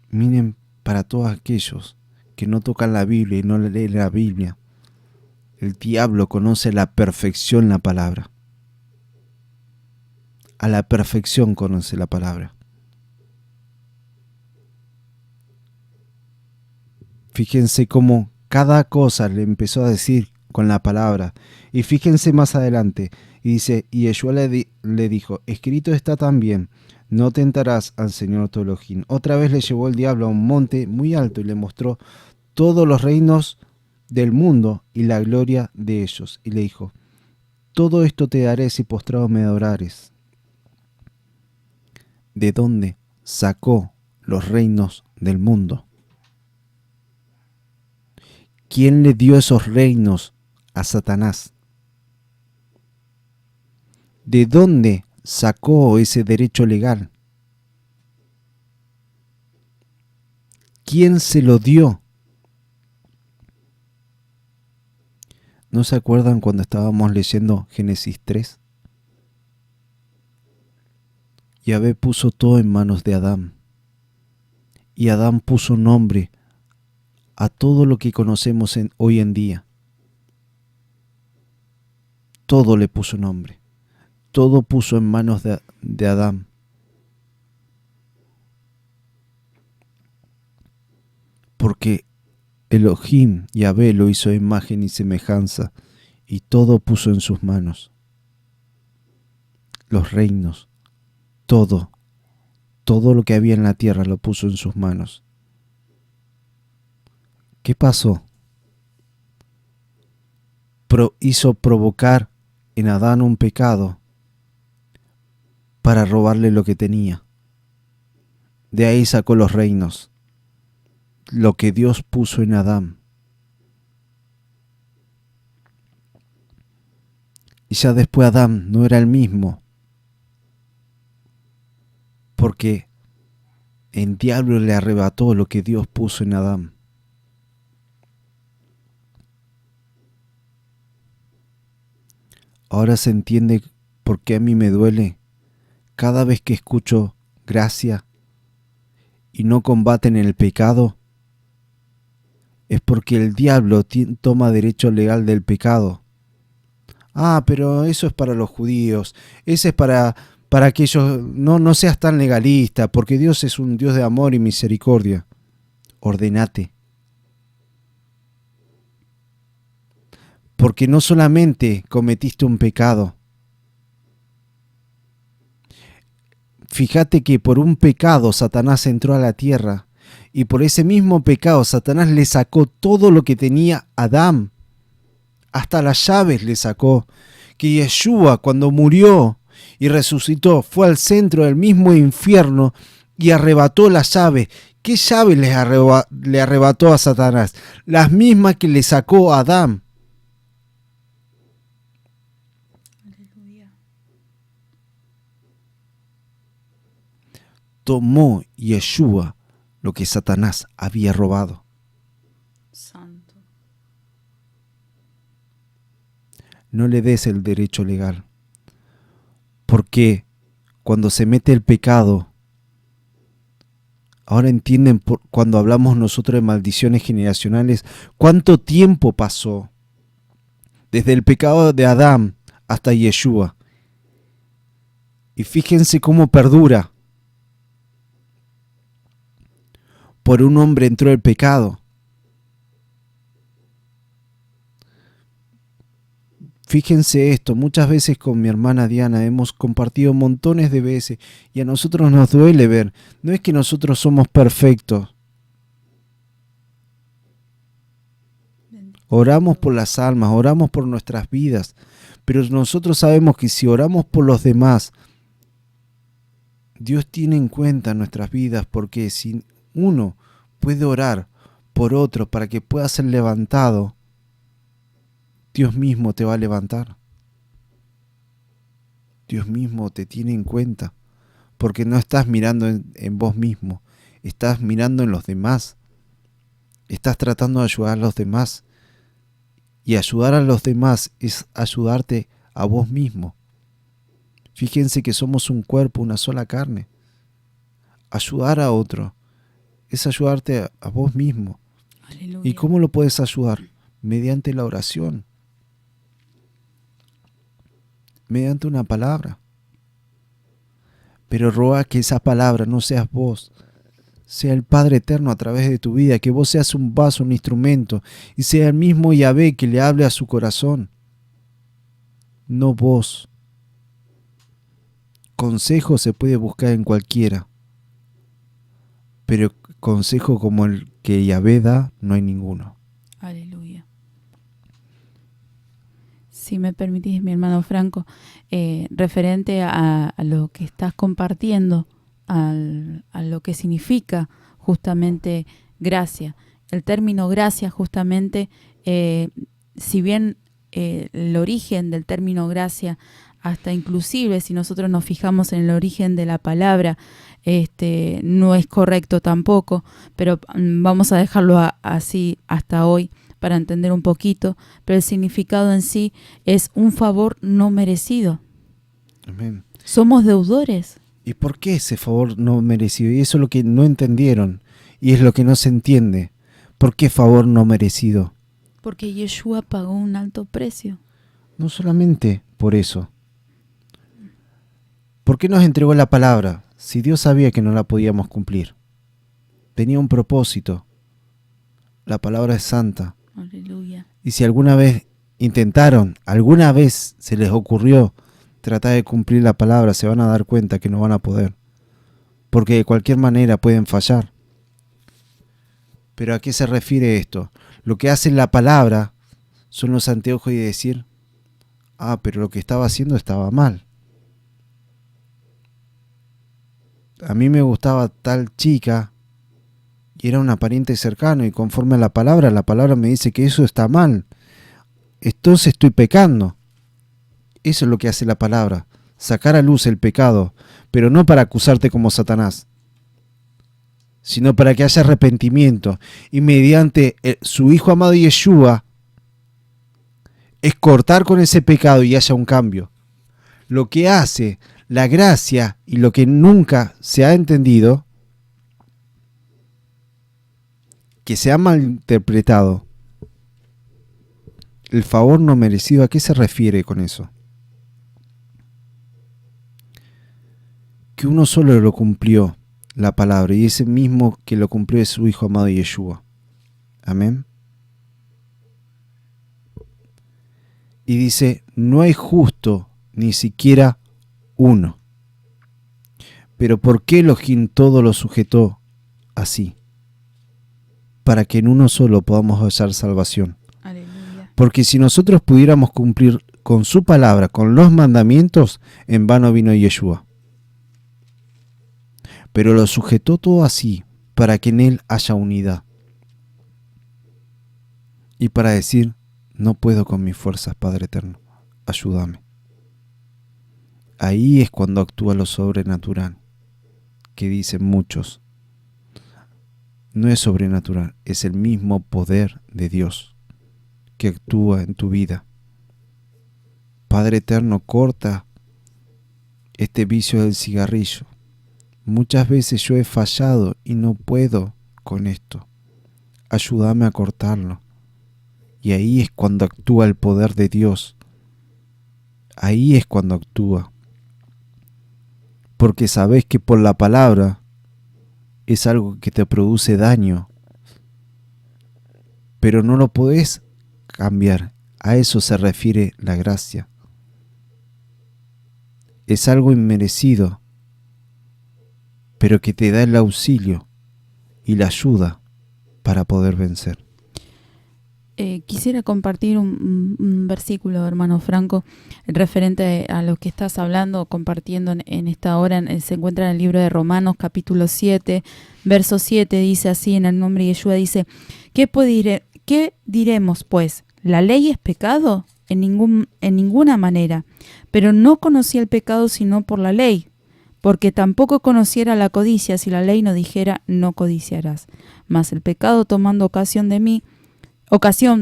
Miren, para todos aquellos que no tocan la Biblia y no leen la Biblia, el diablo conoce a la perfección la palabra. A la perfección conoce la palabra. Fíjense cómo cada cosa le empezó a decir con la palabra. Y fíjense más adelante. Y dice: y Yeshua le dijo: escrito está también, no tentarás al Señor tu Elohim. Otra vez le llevó el diablo a un monte muy alto y le mostró todos los reinos del mundo y la gloria de ellos. Y le dijo: todo esto te daré si postrado me adorares. de dónde sacó los reinos del mundo. ¿Quién le dio esos reinos a Satanás? ¿De dónde sacó ese derecho legal? ¿Quién se lo dio? ¿No se acuerdan cuando estábamos leyendo Génesis 3? Yahvé puso todo en manos de Adán. Y Adán puso nombre a todo lo que conocemos hoy en día. Todo le puso nombre. Todo puso en manos de Adán. Porque Elohim, Yahvé, lo hizo a imagen y semejanza, y todo puso en sus manos. Los reinos, todo lo que había en la tierra lo puso en sus manos. ¿Qué pasó? Hizo provocar en Adán un pecado para robarle lo que tenía. De ahí sacó los reinos, lo que Dios puso en Adán. Y ya después Adán no era el mismo, porque el diablo le arrebató lo que Dios puso en Adán. Ahora se entiende por qué a mí me duele cada vez que escucho gracia y no combaten el pecado. Es porque el diablo toma derecho legal del pecado. Ah, pero eso es para los judíos, ese es para que ellos no seas tan legalista, porque Dios es un Dios de amor y misericordia. Ordenate. Porque no solamente cometiste un pecado. Fíjate que por un pecado Satanás entró a la tierra, y por ese mismo pecado Satanás le sacó todo lo que tenía Adán. Hasta las llaves le sacó. Que Yeshua, cuando murió y resucitó, fue al centro del mismo infierno y arrebató las llaves. ¿Qué llaves le arrebató a Satanás? Las mismas que le sacó a Adán. Aleluya. Tomó Yeshua lo que Satanás había robado. Santo. No le des el derecho legal. Porque cuando se mete el pecado, ahora entienden cuando hablamos nosotros de maldiciones generacionales, cuánto tiempo pasó desde el pecado de Adán hasta Yeshua. Y fíjense cómo perdura. Por un hombre entró el pecado. Fíjense esto, muchas veces con mi hermana Diana hemos compartido montones de veces y a nosotros nos duele ver, no es que nosotros somos perfectos. Oramos por las almas, oramos por nuestras vidas, pero nosotros sabemos que si oramos por los demás, Dios tiene en cuenta nuestras vidas, porque si uno puede orar por otro para que pueda ser levantado, Dios mismo te va a levantar. Dios mismo te tiene en cuenta, porque no estás mirando en vos mismo, estás mirando en los demás. Estás tratando de ayudar a los demás. Y ayudar a los demás es ayudarte a vos mismo. Fíjense que somos un cuerpo, una sola carne. Ayudar a otro es ayudarte a vos mismo. Aleluya. ¿Y cómo lo puedes ayudar? Mediante la oración. Mediante una palabra. Pero roga que esa palabra no seas vos, sea el Padre Eterno a través de tu vida, que vos seas un vaso, un instrumento, y sea el mismo Yahvé que le hable a su corazón, no vos. Consejo se puede buscar en cualquiera, pero consejo como el que Yahvé da, no hay ninguno. Aleluya. Si me permitís, mi hermano Franco, referente a lo que estás compartiendo a lo que significa justamente gracia. El término gracia justamente, si bien el origen del término gracia, hasta inclusive si nosotros nos fijamos en el origen de la palabra, no es correcto tampoco, pero vamos a dejarlo así hasta hoy para entender un poquito, pero el significado en sí es un favor no merecido. Amén. Somos deudores. ¿Y por qué ese favor no merecido? Y eso es lo que no entendieron y es lo que no se entiende. ¿Por qué favor no merecido? Porque Yeshua pagó un alto precio. No solamente por eso. ¿Por qué nos entregó la palabra si Dios sabía que no la podíamos cumplir? Tenía un propósito. La palabra es santa. Aleluya. Y si alguna vez intentaron, alguna vez se les ocurrió tratar de cumplir la palabra, se van a dar cuenta que no van a poder. Porque de cualquier manera pueden fallar. ¿Pero a qué se refiere esto? Lo que hace la palabra son los anteojos y decir, pero lo que estaba haciendo estaba mal. A mí me gustaba tal chica y era un pariente cercano y conforme a la palabra me dice que eso está mal. Entonces estoy pecando. Eso es lo que hace la palabra, sacar a luz el pecado, pero no para acusarte como Satanás, sino para que haya arrepentimiento y mediante su Hijo amado Yeshua es cortar con ese pecado y haya un cambio. Lo que hace la gracia y lo que nunca se ha entendido, que se ha malinterpretado, el favor no merecido, ¿a qué se refiere con eso? Que uno solo lo cumplió, la palabra, y ese mismo que lo cumplió es su Hijo amado Yeshua. Amén. Y dice, no hay justo ni siquiera uno. Pero ¿por qué Elohim todo lo sujetó así? Para que en uno solo podamos hallar salvación. Aleluya. Porque si nosotros pudiéramos cumplir con su palabra, con los mandamientos, en vano vino Yeshua. Pero lo sujetó todo así, para que en él haya unidad. Y para decir, no puedo con mis fuerzas, Padre Eterno, ayúdame. Ahí es cuando actúa lo sobrenatural, que dicen muchos. No es sobrenatural, es el mismo poder de Dios que actúa en tu vida. Padre Eterno, corta este vicio del cigarrillo. Muchas veces yo he fallado y no puedo con esto. Ayúdame a cortarlo. Y ahí es cuando actúa el poder de Dios. Ahí es cuando actúa. Porque sabes que por la palabra es algo que te produce daño. Pero no lo podés cambiar. A eso se refiere la gracia. Es algo inmerecido, pero que te da el auxilio y la ayuda para poder vencer. Quisiera compartir un versículo, hermano Franco, referente a lo que estás hablando, compartiendo en esta hora. Se encuentra en el libro de Romanos, capítulo 7, verso 7, dice así, en el nombre de Yeshua, dice, ¿qué diremos pues? ¿La ley es pecado? En ninguna manera. Pero no conocí el pecado sino por la ley, porque tampoco conociera la codicia si la ley no dijera, no codiciarás. Mas el pecado tomando ocasión,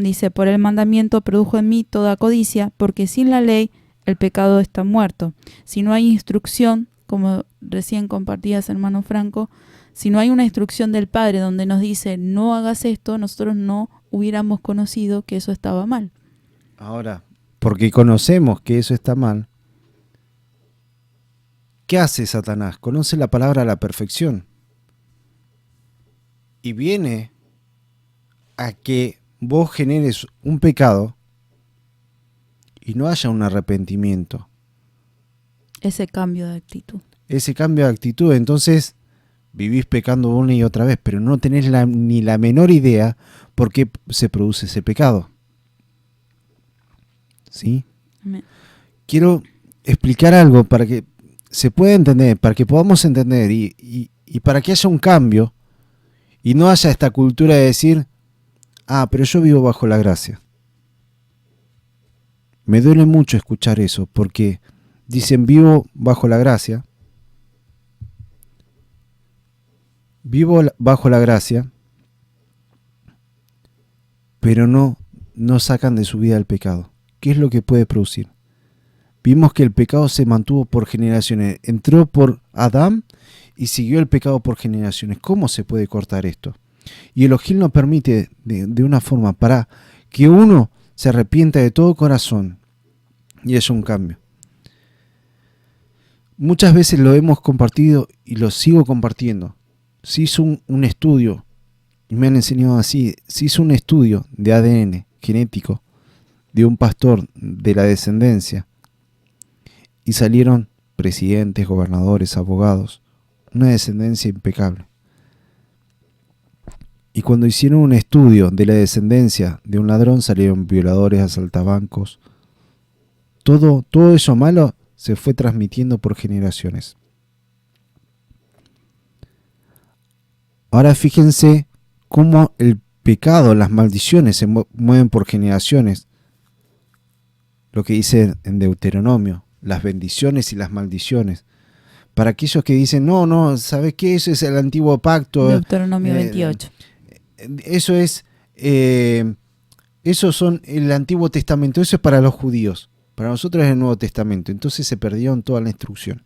dice, por el mandamiento produjo en mí toda codicia, porque sin la ley el pecado está muerto. Si no hay instrucción, como recién compartías, hermano Franco, si no hay una instrucción del Padre donde nos dice no hagas esto, nosotros no hubiéramos conocido que eso estaba mal. Ahora, porque conocemos que eso está mal, ¿qué hace Satanás? Conoce la palabra a la perfección. Y viene a que vos generes un pecado y no haya un arrepentimiento. Ese cambio de actitud. Ese cambio de actitud, entonces vivís pecando una y otra vez, pero no tenés ni la menor idea por qué se produce ese pecado. ¿Sí? Amén. Quiero explicar algo para que se pueda entender, para que podamos entender y para que haya un cambio y no haya esta cultura de decir, pero yo vivo bajo la gracia. Me duele mucho escuchar eso, porque dicen vivo bajo la gracia, bajo la gracia, pero no sacan de su vida el pecado. ¿Qué es lo que puede producir? Vimos que el pecado se mantuvo por generaciones, entró por Adán y siguió el pecado por generaciones. ¿Cómo se puede cortar esto? Y Elohim nos permite de una forma para que uno se arrepienta de todo corazón y haya un cambio. Muchas veces lo hemos compartido y lo sigo compartiendo. Se hizo un estudio, y me han enseñado así, se hizo un estudio de ADN genético de un pastor de la descendencia y salieron presidentes, gobernadores, abogados, una descendencia impecable. Y cuando hicieron un estudio de la descendencia de un ladrón, salieron violadores, asaltabancos. Todo eso malo se fue transmitiendo por generaciones. Ahora fíjense cómo el pecado, las maldiciones se mueven por generaciones. Lo que dice en Deuteronomio, las bendiciones y las maldiciones. Para aquellos que dicen, no, ¿sabes qué? Eso es el antiguo pacto. Deuteronomio 28. Eso es, eso son el Antiguo Testamento, eso es para los judíos. Para nosotros es el Nuevo Testamento. Entonces se perdieron toda la instrucción.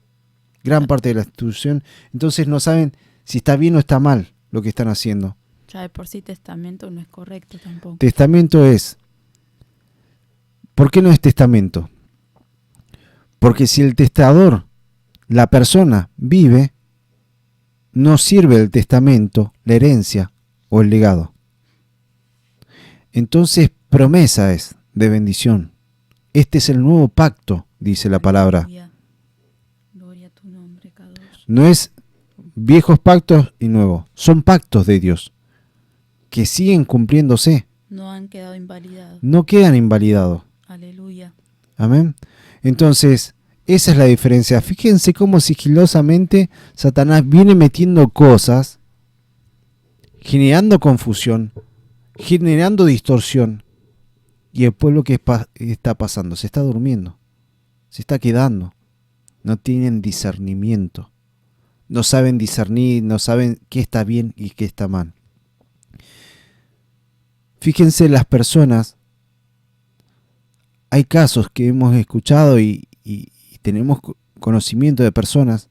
Gran parte de la instrucción. Entonces no saben si está bien o está mal lo que están haciendo. Ya de por sí testamento no es correcto tampoco. Testamento es... ¿Por qué no es testamento? Porque si el testador, la persona, vive, no sirve el testamento, la herencia o el legado. Entonces promesa es de bendición. Este es el nuevo pacto, dice la palabra. Gloria a tu nombre, Kadosh. No es viejos pactos y nuevos, son pactos de Dios que siguen cumpliéndose. No han quedado invalidados. No quedan invalidados. Aleluya. Amén. Entonces, esa es la diferencia. Fíjense cómo sigilosamente Satanás viene metiendo cosas, generando confusión, generando distorsión. Y el pueblo que está pasando, se está durmiendo, se está quedando. No tienen discernimiento. No saben discernir, no saben qué está bien y qué está mal. Fíjense las personas. Hay casos que hemos escuchado y tenemos conocimiento de personas,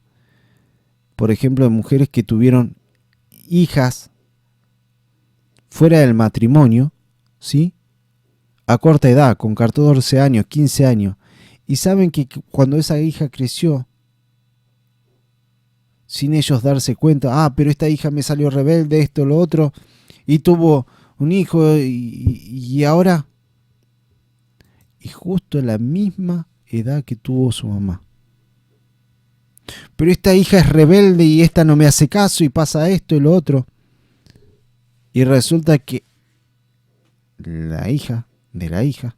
por ejemplo, de mujeres que tuvieron hijas fuera del matrimonio, ¿sí? A corta edad, con 14 años, 15 años, y saben que cuando esa hija creció, sin ellos darse cuenta, pero esta hija me salió rebelde, esto, lo otro, y tuvo un hijo, y ahora, y justo a la misma edad que tuvo su mamá. Pero esta hija es rebelde y esta no me hace caso y pasa esto y lo otro. Y resulta que la hija de la hija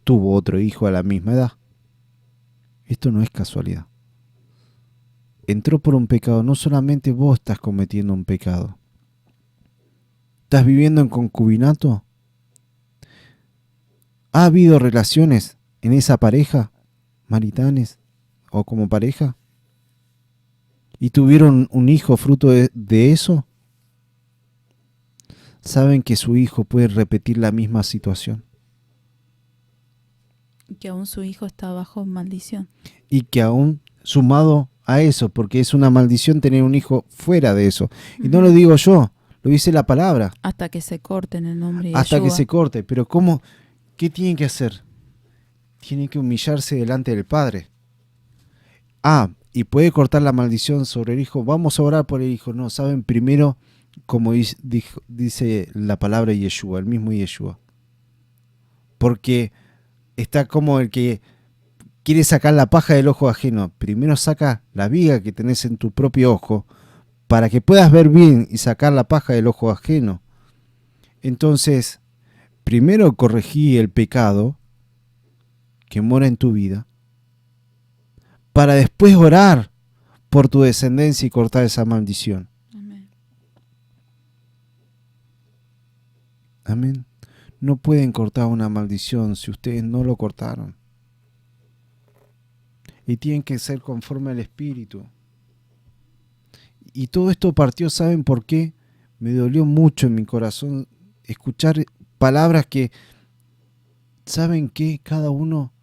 tuvo otro hijo a la misma edad. Esto no es casualidad. Entró por un pecado. No solamente vos estás cometiendo un pecado. ¿Estás viviendo en concubinato? ¿Ha habido relaciones en esa pareja, maritales o como pareja? ¿Y tuvieron un hijo fruto de eso? Saben que su hijo puede repetir la misma situación. Que aún su hijo está bajo maldición. Y que aún sumado a eso, porque es una maldición tener un hijo fuera de eso. Y no lo digo yo, lo dice la palabra. Hasta que se corte en el nombre de Hasta Yeshua. que se corte. Pero ¿cómo? ¿Qué tienen que hacer? Tienen que humillarse delante del Padre. Y puede cortar la maldición sobre el hijo. Vamos a orar por el hijo. No, saben, primero, como dice la palabra de Yeshua, el mismo Yeshua. Porque está como el que quiere sacar la paja del ojo ajeno. Primero saca la viga que tenés en tu propio ojo para que puedas ver bien y sacar la paja del ojo ajeno. Entonces, primero corregí el pecado que mora en tu vida para después orar por tu descendencia y cortar esa maldición. Amén. Amén. No pueden cortar una maldición si ustedes no lo cortaron. Y tienen que ser conforme al Espíritu. Y todo esto partió, ¿saben por qué? Me dolió mucho en mi corazón escuchar palabras que, ¿saben qué? Cada uno,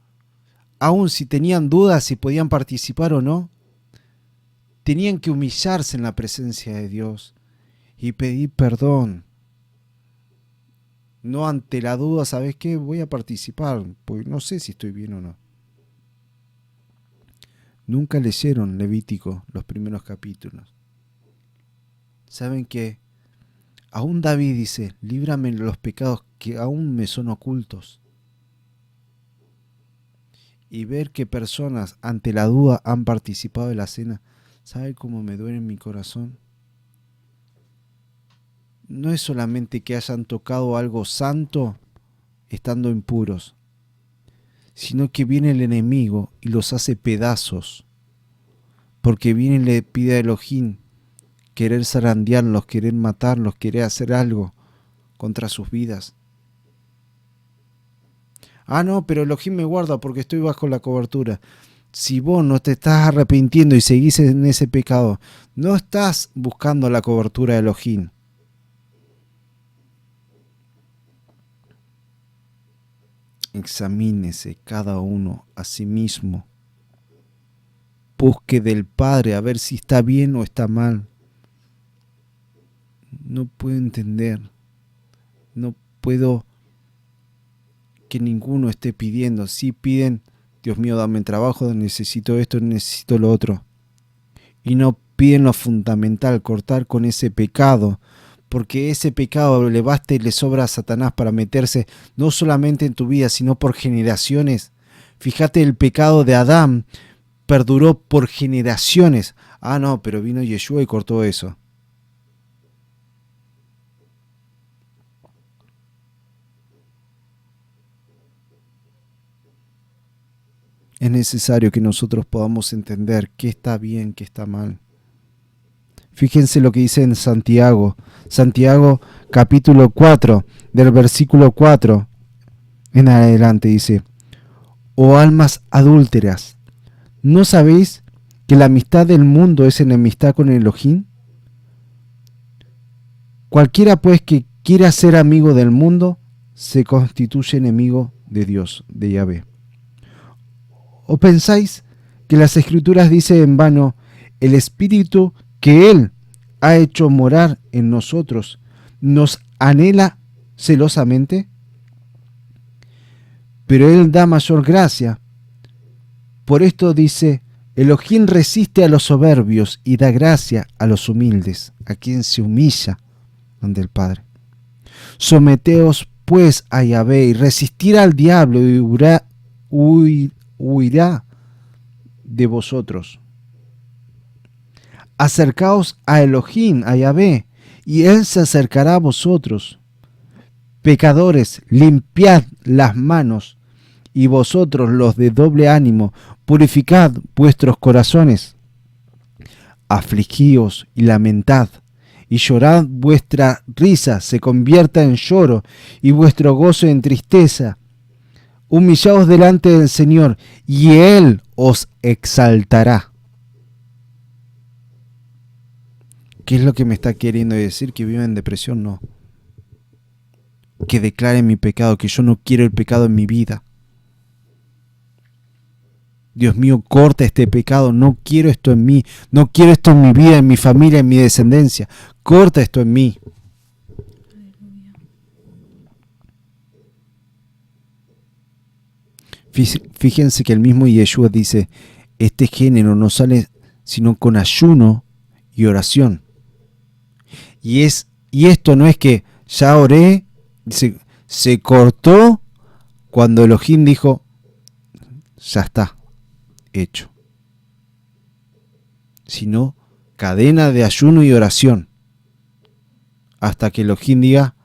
aun si tenían dudas si podían participar o no, tenían que humillarse en la presencia de Dios y pedir perdón. No ante la duda, ¿sabes qué? Voy a participar, porque no sé si estoy bien o no. Nunca leyeron Levítico, los primeros capítulos. ¿Saben qué? Aún David dice, líbrame de los pecados que aún me son ocultos. Y ver que personas ante la duda han participado de la cena, ¿sabe cómo me duele en mi corazón? No es solamente que hayan tocado algo santo estando impuros, sino que viene el enemigo y los hace pedazos, porque viene y le pide a Elohim querer zarandearlos, querer matarlos, querer hacer algo contra sus vidas. Ah, no, pero Elohim me guarda porque estoy bajo la cobertura. Si vos no te estás arrepintiendo y seguís en ese pecado, no estás buscando la cobertura de Elohim. Examínese cada uno a sí mismo. Busque del Padre a ver si está bien o está mal. No puedo entender. No puedo que ninguno esté pidiendo. Sí piden, Dios mío, dame trabajo, necesito esto, necesito lo otro. Y no piden lo fundamental, cortar con ese pecado. Porque ese pecado le basta y le sobra a Satanás para meterse no solamente en tu vida, sino por generaciones. Fíjate, el pecado de Adán perduró por generaciones. Ah, no, pero vino Yeshua y cortó eso. Es necesario que nosotros podamos entender qué está bien, qué está mal. Fíjense lo que dice en Santiago. Santiago capítulo 4, del versículo 4 en adelante dice: Oh almas adúlteras, ¿no sabéis que la amistad del mundo es enemistad con Elohim? Cualquiera pues que quiera ser amigo del mundo, se constituye enemigo de Dios, de Yahvé. ¿O pensáis que las Escrituras dicen en vano, el Espíritu que Él ha hecho morar en nosotros nos anhela celosamente? Pero Él da mayor gracia. Por esto dice, Elohim resiste a los soberbios y da gracia a los humildes, a quien se humilla ante el Padre. Someteos pues a Yahvé y resistir al diablo y huirá de vosotros. Acercaos a Elohim, a Yahvé, y Él se acercará a vosotros. Pecadores, limpiad las manos, y vosotros los de doble ánimo, purificad vuestros corazones. Afligíos y lamentad, y llorad, vuestra risa se convierta en lloro, y vuestro gozo en tristeza. Humillaos delante del Señor, y Él os exaltará. ¿Qué es lo que me está queriendo decir? ¿Que viva en depresión? No. Que declare mi pecado, que yo no quiero el pecado en mi vida. Dios mío, corta este pecado, no quiero esto en mí, no quiero esto en mi vida, en mi familia, en mi descendencia. Corta esto en mí. Fíjense que el mismo Yeshua dice, este género no sale sino con ayuno y oración. Y esto no es que ya oré, se cortó cuando Elohim dijo, ya está, hecho. Sino cadena de ayuno y oración hasta que Elohim diga,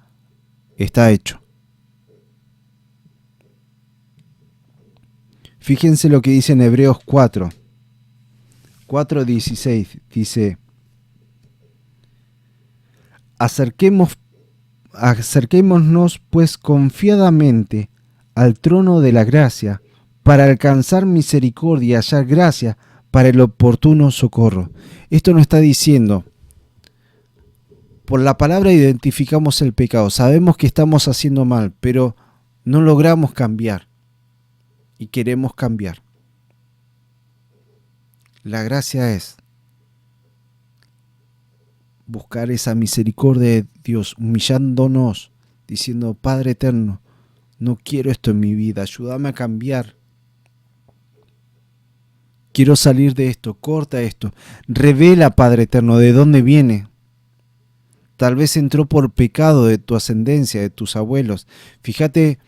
está hecho. Fíjense lo que dice en Hebreos 4, 4:16 dice: acerquémonos pues confiadamente al trono de la gracia para alcanzar misericordia y hallar gracia para el oportuno socorro. Esto nos está diciendo, por la palabra identificamos el pecado, sabemos que estamos haciendo mal, pero no logramos cambiar y queremos cambiar. La gracia es buscar esa misericordia de Dios, humillándonos, diciendo: Padre eterno, no quiero esto en mi vida, ayúdame a cambiar. Quiero salir de esto, corta esto. Revela, Padre eterno, de dónde viene. Tal vez entró por pecado de tu ascendencia, de tus abuelos. Fíjate,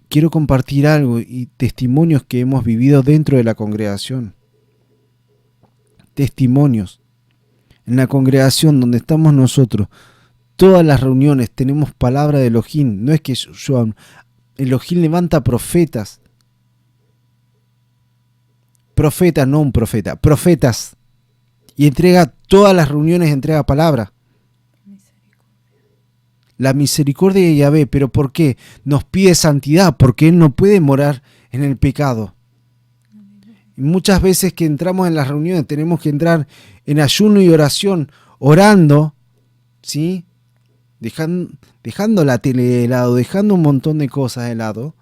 quiero compartir algo y testimonios que hemos vivido dentro de la congregación. Testimonios. En la congregación donde estamos nosotros, todas las reuniones tenemos palabra de Elohim. No es que Elohim levanta profetas. Profetas, no un profeta, profetas. Y entrega todas las reuniones, entrega palabra. La misericordia de Yahvé, pero ¿por qué? Nos pide santidad, porque Él no puede morar en el pecado. Y muchas veces que entramos en las reuniones tenemos que entrar en ayuno y oración, orando, ¿sí? Dejando la tele de lado, dejando un montón de cosas de lado,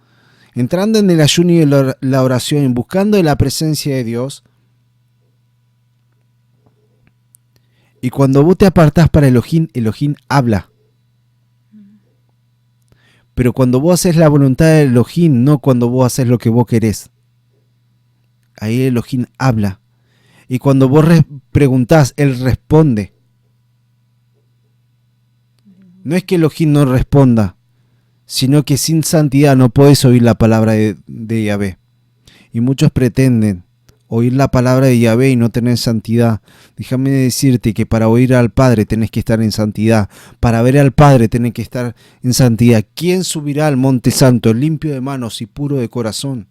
entrando en el ayuno y la oración, buscando la presencia de Dios. Y cuando vos te apartás para Elohim, Elohim habla. Pero cuando vos haces la voluntad de Elohim, no cuando vos haces lo que vos querés. Ahí Elohim habla. Y cuando vos preguntás, Él responde. No es que Elohim no responda, sino que sin santidad no podés oír la palabra de Yahvé. Y muchos pretenden oír la palabra de Yahvé y no tener santidad. Déjame decirte que para oír al Padre tenés que estar en santidad. Para ver al Padre tenés que estar en santidad. ¿Quién subirá al monte santo, limpio de manos y puro de corazón?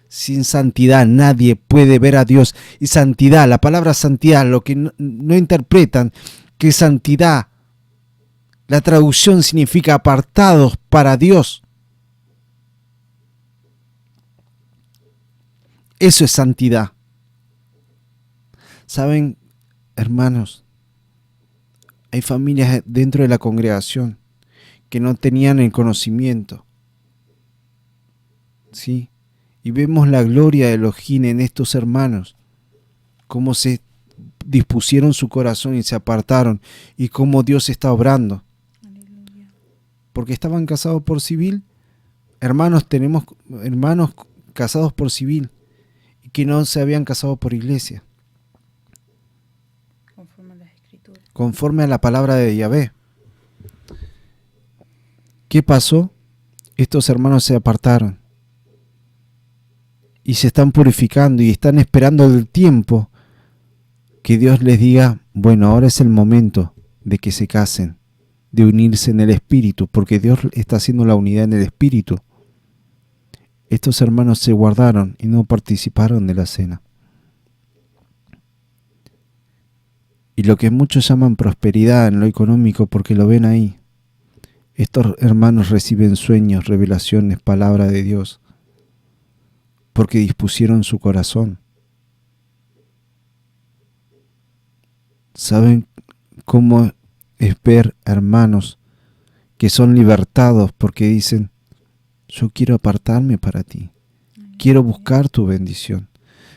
Sin santidad nadie puede ver a Dios. Y santidad, la palabra santidad, lo que no interpretan, que santidad, la traducción significa apartados para Dios. Eso es santidad. ¿Saben, hermanos? Hay familias dentro de la congregación que no tenían el conocimiento. ¿Sí? Y vemos la gloria de Elohim en estos hermanos, cómo se dispusieron su corazón y se apartaron, y cómo Dios está obrando. Aleluya. Porque estaban casados por civil. Tenemos hermanos casados por civil y que no se habían casado por iglesia. Conforme a las Escrituras. Conforme a la palabra de Yahvé. ¿Qué pasó? Estos hermanos se apartaron. Y se están purificando y están esperando el tiempo que Dios les diga: bueno, ahora es el momento de que se casen, de unirse en el Espíritu, porque Dios está haciendo la unidad en el Espíritu. Estos hermanos se guardaron y no participaron de la cena. Y lo que muchos llaman prosperidad en lo económico, porque lo ven ahí. Estos hermanos reciben sueños, revelaciones, palabra de Dios, porque dispusieron su corazón. ¿Saben cómo es ver hermanos que son libertados porque dicen: yo quiero apartarme para ti, quiero buscar tu bendición,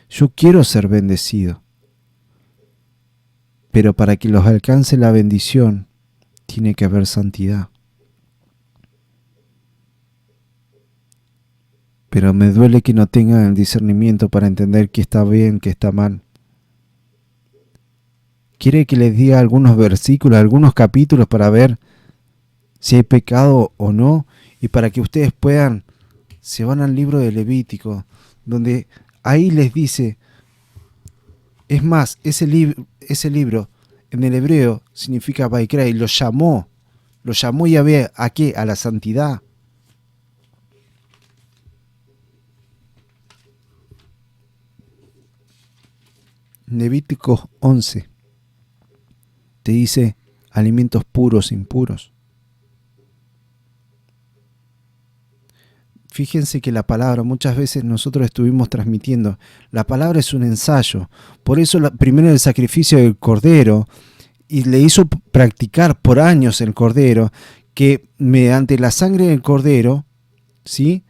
yo quiero ser bendecido? Pero para que los alcance la bendición, tiene que haber santidad. Pero me duele que no tengan el discernimiento para entender qué está bien, qué está mal. ¿Quiere que les diga algunos versículos, algunos capítulos para ver si hay pecado o no? Y para que ustedes puedan, se van al libro de Levítico, donde ahí les dice, es más, ese libro en el hebreo significa Vaikra, y lo llamó Yahvé ¿a qué? A la santidad. Levíticos 11 te dice alimentos puros, impuros. Fíjense que la palabra, muchas veces nosotros estuvimos transmitiendo, la palabra es un ensayo. Por eso primero el sacrificio del cordero, y le hizo practicar por años el cordero, que mediante la sangre del cordero, ¿sí?,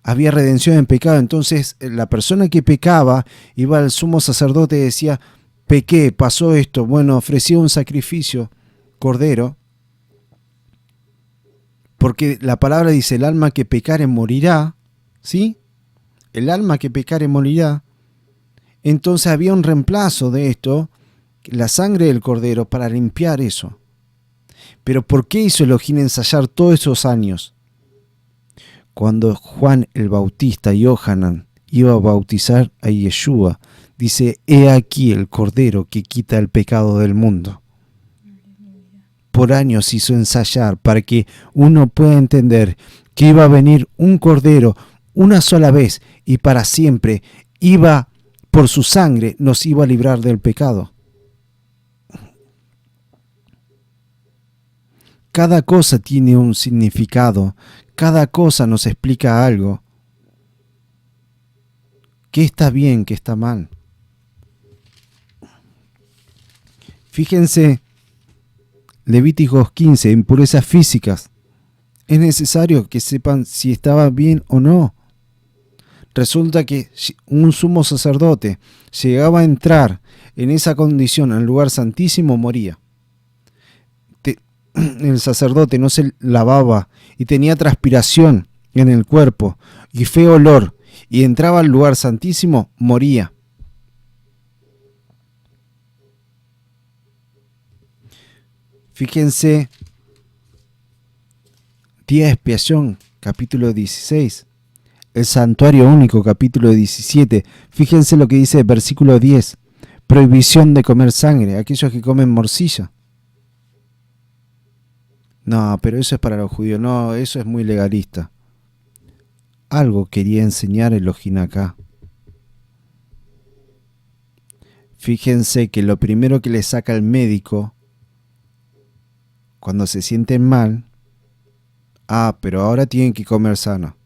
había redención en pecado. Entonces la persona que pecaba iba al sumo sacerdote y decía, pequé, pasó esto. Bueno, ofrecía un sacrificio, cordero, porque la palabra dice, el alma que pecare morirá, ¿sí? El alma que pecare morirá. Entonces había un reemplazo de esto, la sangre del cordero, para limpiar eso. Pero ¿por qué hizo Elohim ensayar todos esos años? Cuando Juan el Bautista y Yohanan iba a bautizar a Yeshua, dice, he aquí el cordero que quita el pecado del mundo. Por años hizo ensayar para que uno pueda entender que iba a venir un cordero una sola vez y para siempre, iba por su sangre, nos iba a librar del pecado. Cada cosa tiene un significado, cada cosa nos explica algo. ¿Qué está bien, qué está mal? Fíjense, Levíticos 15, impurezas físicas. Es necesario que sepan si estaba bien o no. Resulta que un sumo sacerdote llegaba a entrar en esa condición al lugar santísimo, moría. El sacerdote no se lavaba y tenía transpiración en el cuerpo y feo olor y entraba al lugar santísimo, moría. Fíjense, día de expiación, capítulo 16. El santuario único, capítulo 17. Fíjense lo que dice el versículo 10. Prohibición de comer sangre, aquellos que comen morcilla. No, pero eso es para los judíos. No, eso es muy legalista. Algo quería enseñar Elohim acá. Fíjense que lo primero que le saca el médico cuando se sienten mal, pero ahora tienen que comer sano.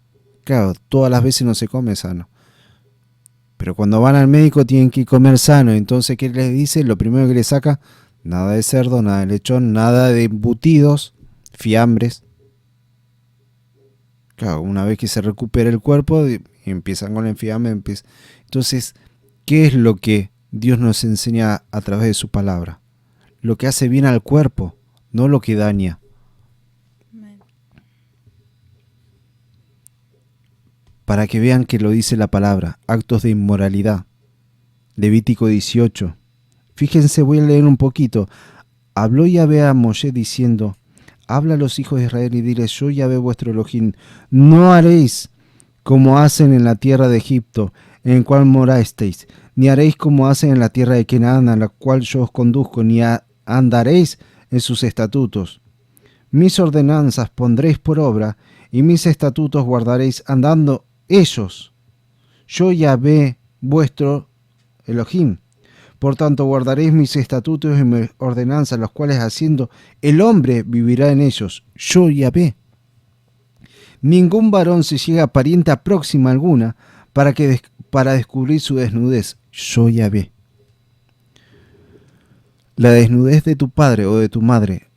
Claro, todas las veces no se come sano. Pero cuando van al médico tienen que comer sano. Entonces, ¿qué les dice? Lo primero que le saca, nada de cerdo, nada de lechón, nada de embutidos, fiambres. Claro, una vez que se recupera el cuerpo, empiezan con el fiambre. Entonces, ¿qué es lo que Dios nos enseña a través de su palabra? Lo que hace bien al cuerpo, no lo que daña. Para que vean que lo dice la palabra, actos de inmoralidad. Levítico 18. Fíjense, voy a leer un poquito. Habló Yahvé a Moshe diciendo, habla a los hijos de Israel y diles, yo Yahvé vuestro Elohim, no haréis como hacen en la tierra de Egipto, en el cual morasteis, ni haréis como hacen en la tierra de Canaán, a la cual yo os conduzco, ni andaréis en sus estatutos. Mis ordenanzas pondréis por obra, y mis estatutos guardaréis andando ellos. Yo Yahvé vuestro Elohim. Por tanto, guardaréis mis estatutos y mis ordenanzas, los cuales haciendo el hombre vivirá en ellos. Yo Yahvé. Ningún varón se llega a parienta próxima alguna para descubrir su desnudez. Yo Yahvé. La desnudez de tu padre o de tu madre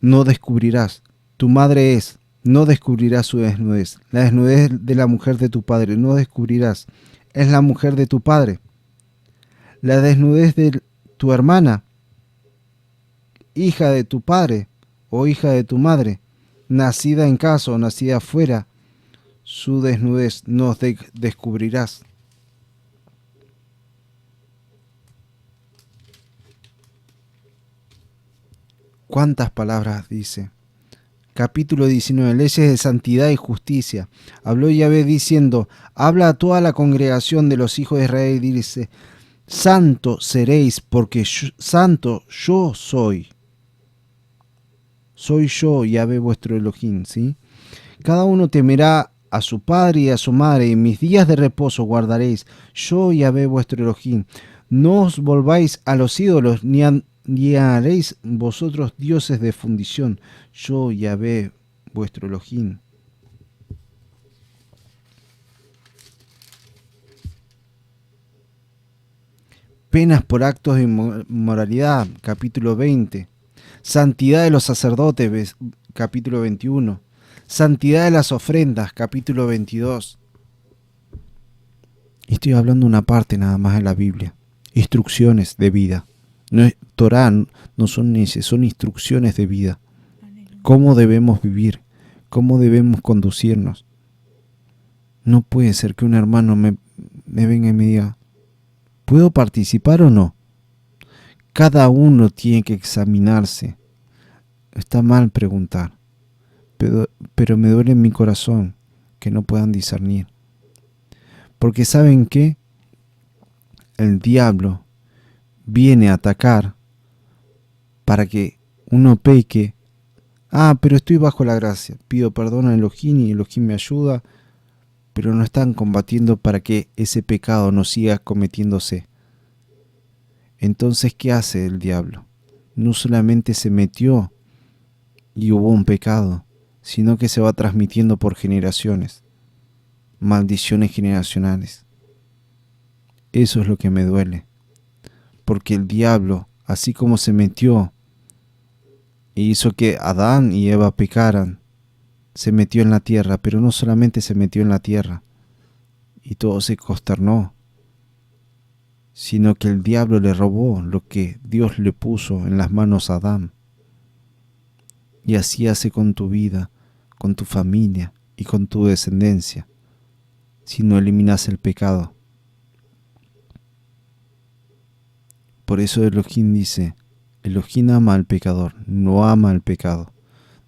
no descubrirás. Tu madre es, no descubrirás su desnudez. La desnudez de la mujer de tu padre no descubrirás. Es la mujer de tu padre. La desnudez de tu hermana, hija de tu padre o hija de tu madre, nacida en casa o nacida afuera, su desnudez no descubrirás. ¿Cuántas palabras dice? Capítulo 19, leyes de santidad y justicia. Habló Yahvé diciendo, habla a toda la congregación de los hijos de Israel y dice, santo seréis porque santo yo soy. Soy yo, Yahvé vuestro Elohim, ¿sí? Cada uno temerá a su padre y a su madre, y mis días de reposo guardaréis. Yo, Yahvé vuestro Elohim. No os volváis a los ídolos, ni haréis vosotros dioses de fundición. Yo, Yahvé, vuestro Elohim. Penas por actos de inmoralidad, capítulo 20. Santidad de los sacerdotes, capítulo 21. Santidad de las ofrendas, capítulo 22. Estoy hablando una parte nada más de la Biblia. Instrucciones de vida. No es, Torá no son leyes, son instrucciones de vida. Cómo debemos vivir, cómo debemos conducirnos. No puede ser que un hermano me venga y me diga, ¿puedo participar o no? Cada uno tiene que examinarse. Está mal preguntar, pero me duele en mi corazón que no puedan discernir. Porque ¿saben qué? El diablo viene a atacar para que uno peque. Pero estoy bajo la gracia. Pido perdón a Elohim y Elohim me ayuda. Pero no están combatiendo para que ese pecado no siga cometiéndose. Entonces, ¿qué hace el diablo? No solamente se metió y hubo un pecado, sino que se va transmitiendo por generaciones. Maldiciones generacionales. Eso es lo que me duele. Porque el diablo, así como se metió e hizo que Adán y Eva pecaran, se metió en la tierra, pero no solamente se metió en la tierra y todo se consternó, sino que el diablo le robó lo que Dios le puso en las manos a Adán. Y así hace con tu vida, con tu familia y con tu descendencia, si no eliminas el pecado. Por eso Elohim dice, Elohim ama al pecador, no ama al pecado,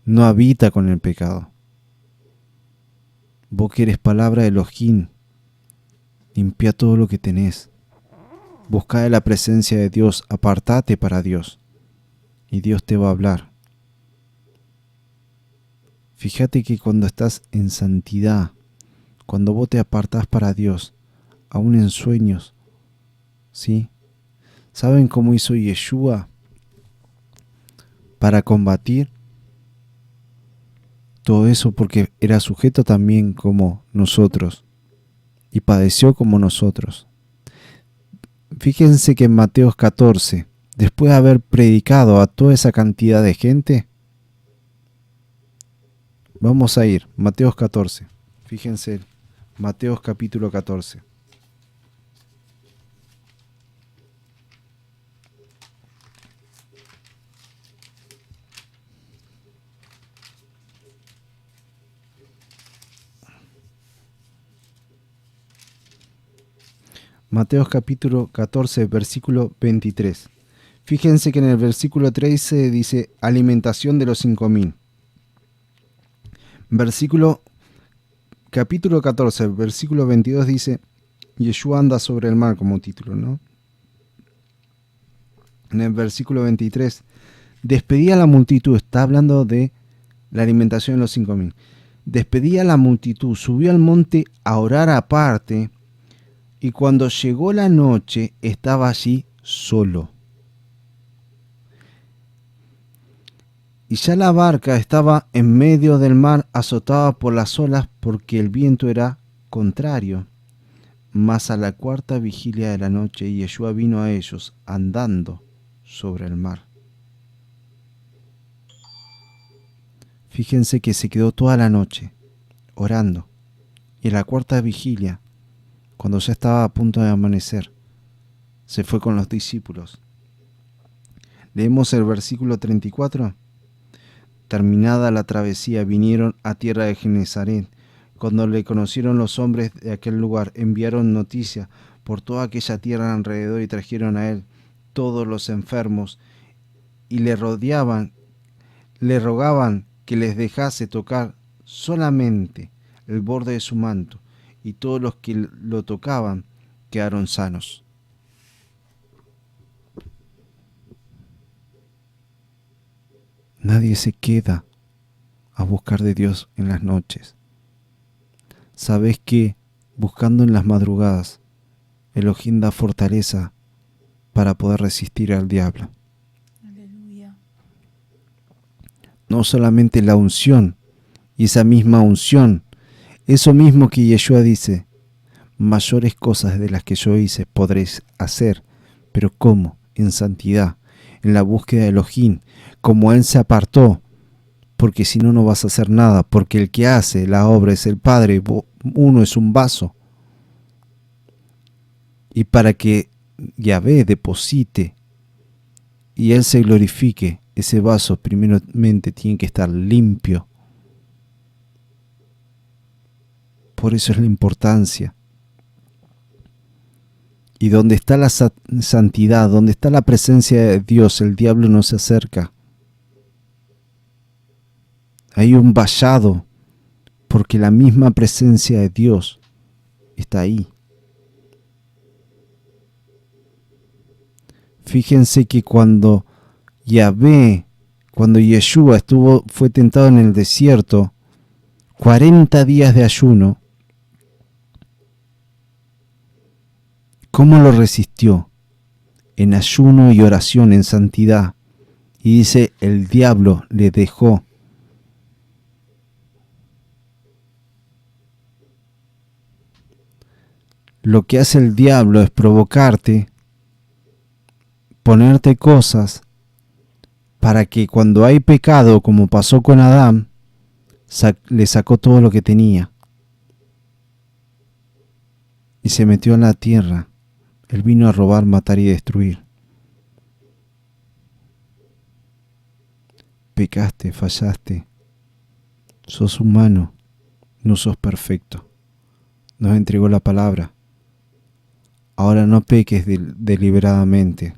no habita con el pecado. Vos que eres palabra de Elohim, limpia todo lo que tenés. Busca de la presencia de Dios, apartate para Dios, y Dios te va a hablar. Fíjate que cuando estás en santidad, cuando vos te apartás para Dios, aún en sueños, ¿sí? ¿Saben cómo hizo Yeshua para combatir todo eso? Porque era sujeto también como nosotros y padeció como nosotros. Fíjense que en Mateo 14, después de haber predicado a toda esa cantidad de gente, vamos a ir, Mateo 14, fíjense, Mateo capítulo 14. Mateo capítulo 14, versículo 23. Fíjense que en el versículo 13 dice alimentación de los 5.000. Capítulo 14, versículo 22 dice Yeshua anda sobre el mar como título, ¿no? En el versículo 23 despedía a la multitud, está hablando de la alimentación de los 5.000. Despedía a la multitud, subió al monte a orar aparte. Y cuando llegó la noche, estaba allí solo. Y ya la barca estaba en medio del mar, azotada por las olas, porque el viento era contrario. Mas a la cuarta vigilia de la noche, Yeshua vino a ellos, andando sobre el mar. Fíjense que se quedó toda la noche, orando. Y a la cuarta vigilia, cuando ya estaba a punto de amanecer, se fue con los discípulos. Leemos el versículo 34. Terminada la travesía, vinieron a tierra de Genesaret. Cuando le conocieron los hombres de aquel lugar, enviaron noticia por toda aquella tierra alrededor y trajeron a él todos los enfermos y le rogaban que les dejase tocar solamente el borde de su manto. Y todos los que lo tocaban quedaron sanos. Nadie se queda a buscar de Dios en las noches. Sabes que buscando en las madrugadas, Elohim da fortaleza para poder resistir al diablo. Aleluya. No solamente la unción, y esa misma unción, eso mismo que Yeshua dice, mayores cosas de las que yo hice podréis hacer, pero ¿cómo? En santidad, en la búsqueda de Elohim, como Él se apartó, porque si no, no vas a hacer nada, porque el que hace la obra es el Padre, uno es un vaso. Y para que Yahvé deposite y Él se glorifique, ese vaso primeramente tiene que estar limpio. Por eso es la importancia. Y donde está la santidad, donde está la presencia de Dios, el diablo no se acerca. Hay un vallado, porque la misma presencia de Dios está ahí. Fíjense que cuando Yahvé, cuando Yeshua fue tentado en el desierto, 40 días de ayuno, ¿cómo lo resistió? En ayuno y oración, en santidad. Y dice, el diablo le dejó. Lo que hace el diablo es provocarte, ponerte cosas para que cuando hay pecado, como pasó con Adán, le sacó todo lo que tenía y se metió en la tierra. Él vino a robar, matar y destruir. Pecaste, fallaste, sos humano, no sos perfecto. Nos entregó la palabra. Ahora no peques deliberadamente.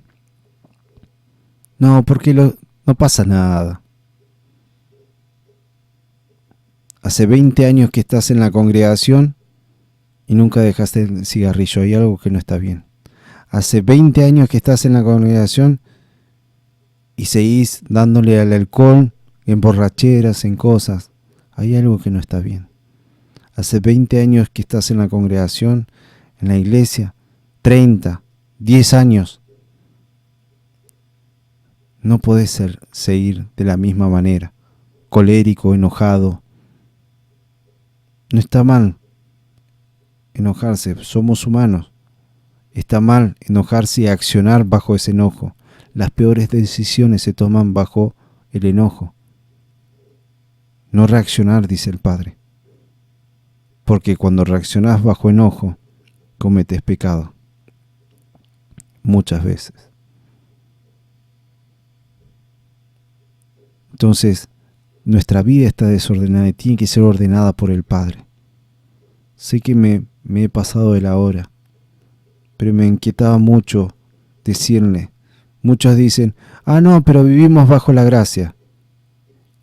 No, porque no pasa nada. Hace 20 años que estás en la congregación y nunca dejaste el cigarrillo. Hay algo que no está bien. Hace 20 años que estás en la congregación y seguís dándole al alcohol, en borracheras, en cosas. Hay algo que no está bien. Hace 20 años que estás en la congregación, en la iglesia, 30, 10 años. No podés seguir de la misma manera, colérico, enojado. No está mal enojarse, somos humanos. Está mal enojarse y accionar bajo ese enojo. Las peores decisiones se toman bajo el enojo. No reaccionar, dice el Padre. Porque cuando reaccionás bajo enojo, cometes pecado. Muchas veces. Entonces, nuestra vida está desordenada y tiene que ser ordenada por el Padre. Sé que me he pasado de la hora, pero me inquietaba mucho decirle. Muchos dicen, no, pero vivimos bajo la gracia.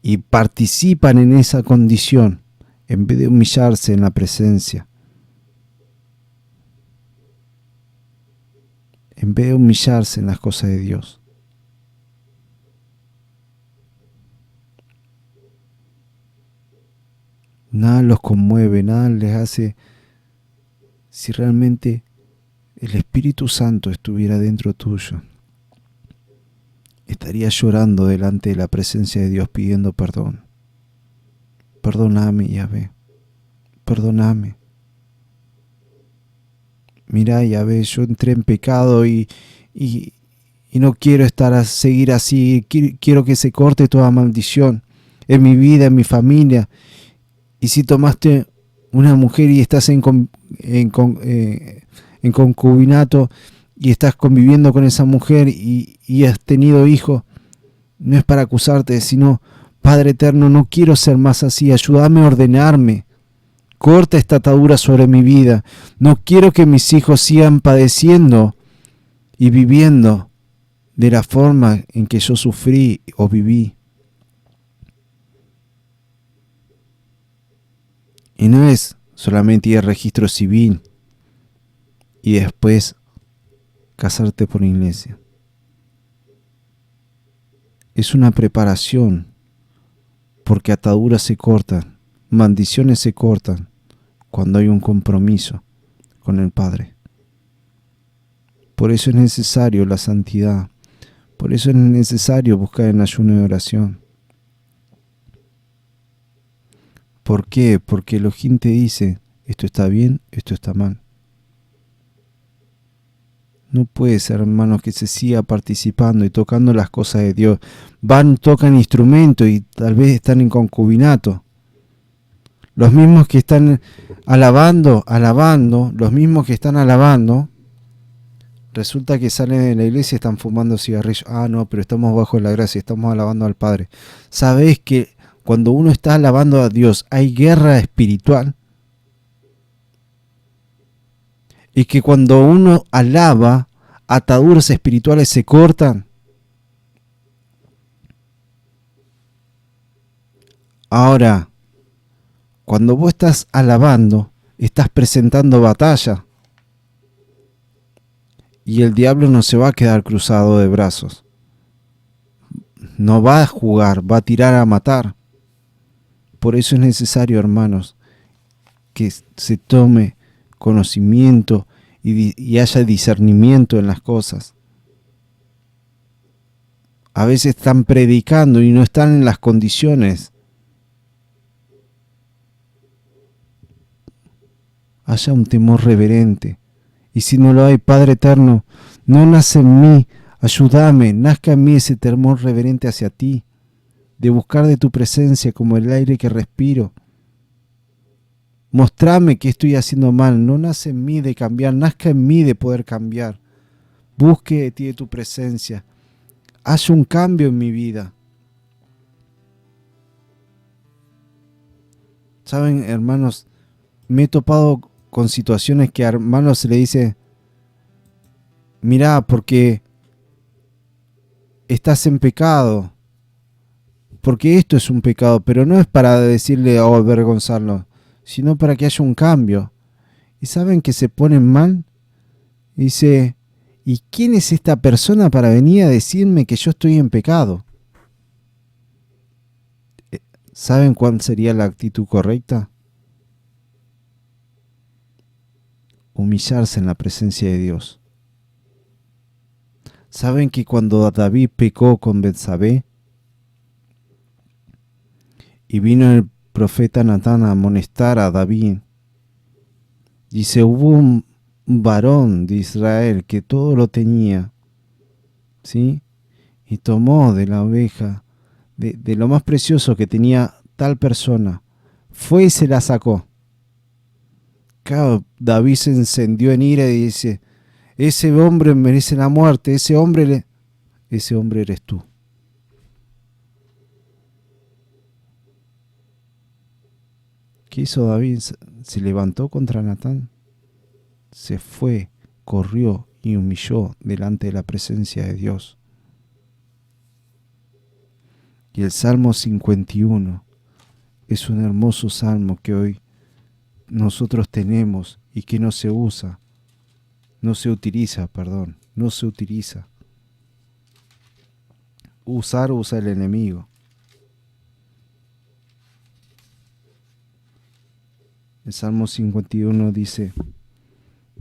Y participan en esa condición en vez de humillarse en la presencia. En vez de humillarse en las cosas de Dios. Nada los conmueve, nada les hace. Si realmente el Espíritu Santo estuviera dentro tuyo, estaría llorando delante de la presencia de Dios pidiendo perdón. Perdóname, Yahvé. Perdóname. Mirá, Yahvé, yo entré en pecado y no quiero seguir así. Quiero que se corte toda maldición en mi vida, en mi familia. Y si tomaste una mujer y estás en concubinato y estás conviviendo con esa mujer y has tenido hijos, no es para acusarte, sino, Padre eterno, no quiero ser más así, ayúdame a ordenarme, corta esta atadura sobre mi vida, no quiero que mis hijos sigan padeciendo y viviendo de la forma en que yo sufrí o viví. Y no es solamente ir al registro civil y después casarte por iglesia. Es una preparación, porque ataduras se cortan, maldiciones se cortan cuando hay un compromiso con el Padre. Por eso es necesario la santidad. Por eso es necesario buscar en ayuno y oración. ¿Por qué? Porque Elohim te dice, esto está bien, esto está mal. No puede ser, hermanos, que se siga participando y tocando las cosas de Dios. Tocan instrumentos y tal vez están en concubinato. Los mismos que están alabando, los mismos que están alabando, resulta que salen de la iglesia y están fumando cigarrillos. Ah, no, pero estamos bajo la gracia, estamos alabando al Padre. ¿Sabés que cuando uno está alabando a Dios hay guerra espiritual? Y que cuando uno alaba, ataduras espirituales se cortan. Ahora, cuando vos estás alabando, estás presentando batalla. Y el diablo no se va a quedar cruzado de brazos. No va a jugar, va a tirar a matar. Por eso es necesario, hermanos, que se tome conocimiento y haya discernimiento en las cosas. A veces están predicando y no están en las condiciones. Haya un temor reverente. Y si no lo hay, Padre eterno, no nace en mí, ayúdame, nazca en mí ese temor reverente hacia ti, de buscar de tu presencia como el aire que respiro. Mostrame que estoy haciendo mal, no nace en mí de cambiar, nazca en mí de poder cambiar. Busque de ti de tu presencia. Haya un cambio en mi vida. Saben, hermanos, me he topado con situaciones que a hermanos se le dice, mirá, porque estás en pecado, porque esto es un pecado, pero no es para decirle o avergonzarlo, sino para que haya un cambio. Y saben que se ponen mal. Y dice, ¿y quién es esta persona para venir a decirme que yo estoy en pecado? ¿Saben cuál sería la actitud correcta? Humillarse en la presencia de Dios. ¿Saben que cuando David pecó con Betsabé y vino el profeta Natán a amonestar a David, dice, hubo un varón de Israel que todo lo tenía, ¿sí? Y tomó de la oveja, de lo más precioso que tenía tal persona, fue y se la sacó. Claro, David se encendió en ira y dice, ese hombre merece la muerte, ese hombre eres tú. ¿Qué hizo David? Se levantó contra Natán, se fue, corrió y humilló delante de la presencia de Dios. Y el Salmo 51 es un hermoso salmo que hoy nosotros tenemos y que no se utiliza. No se utiliza. Usa el enemigo. El Salmo 51 dice,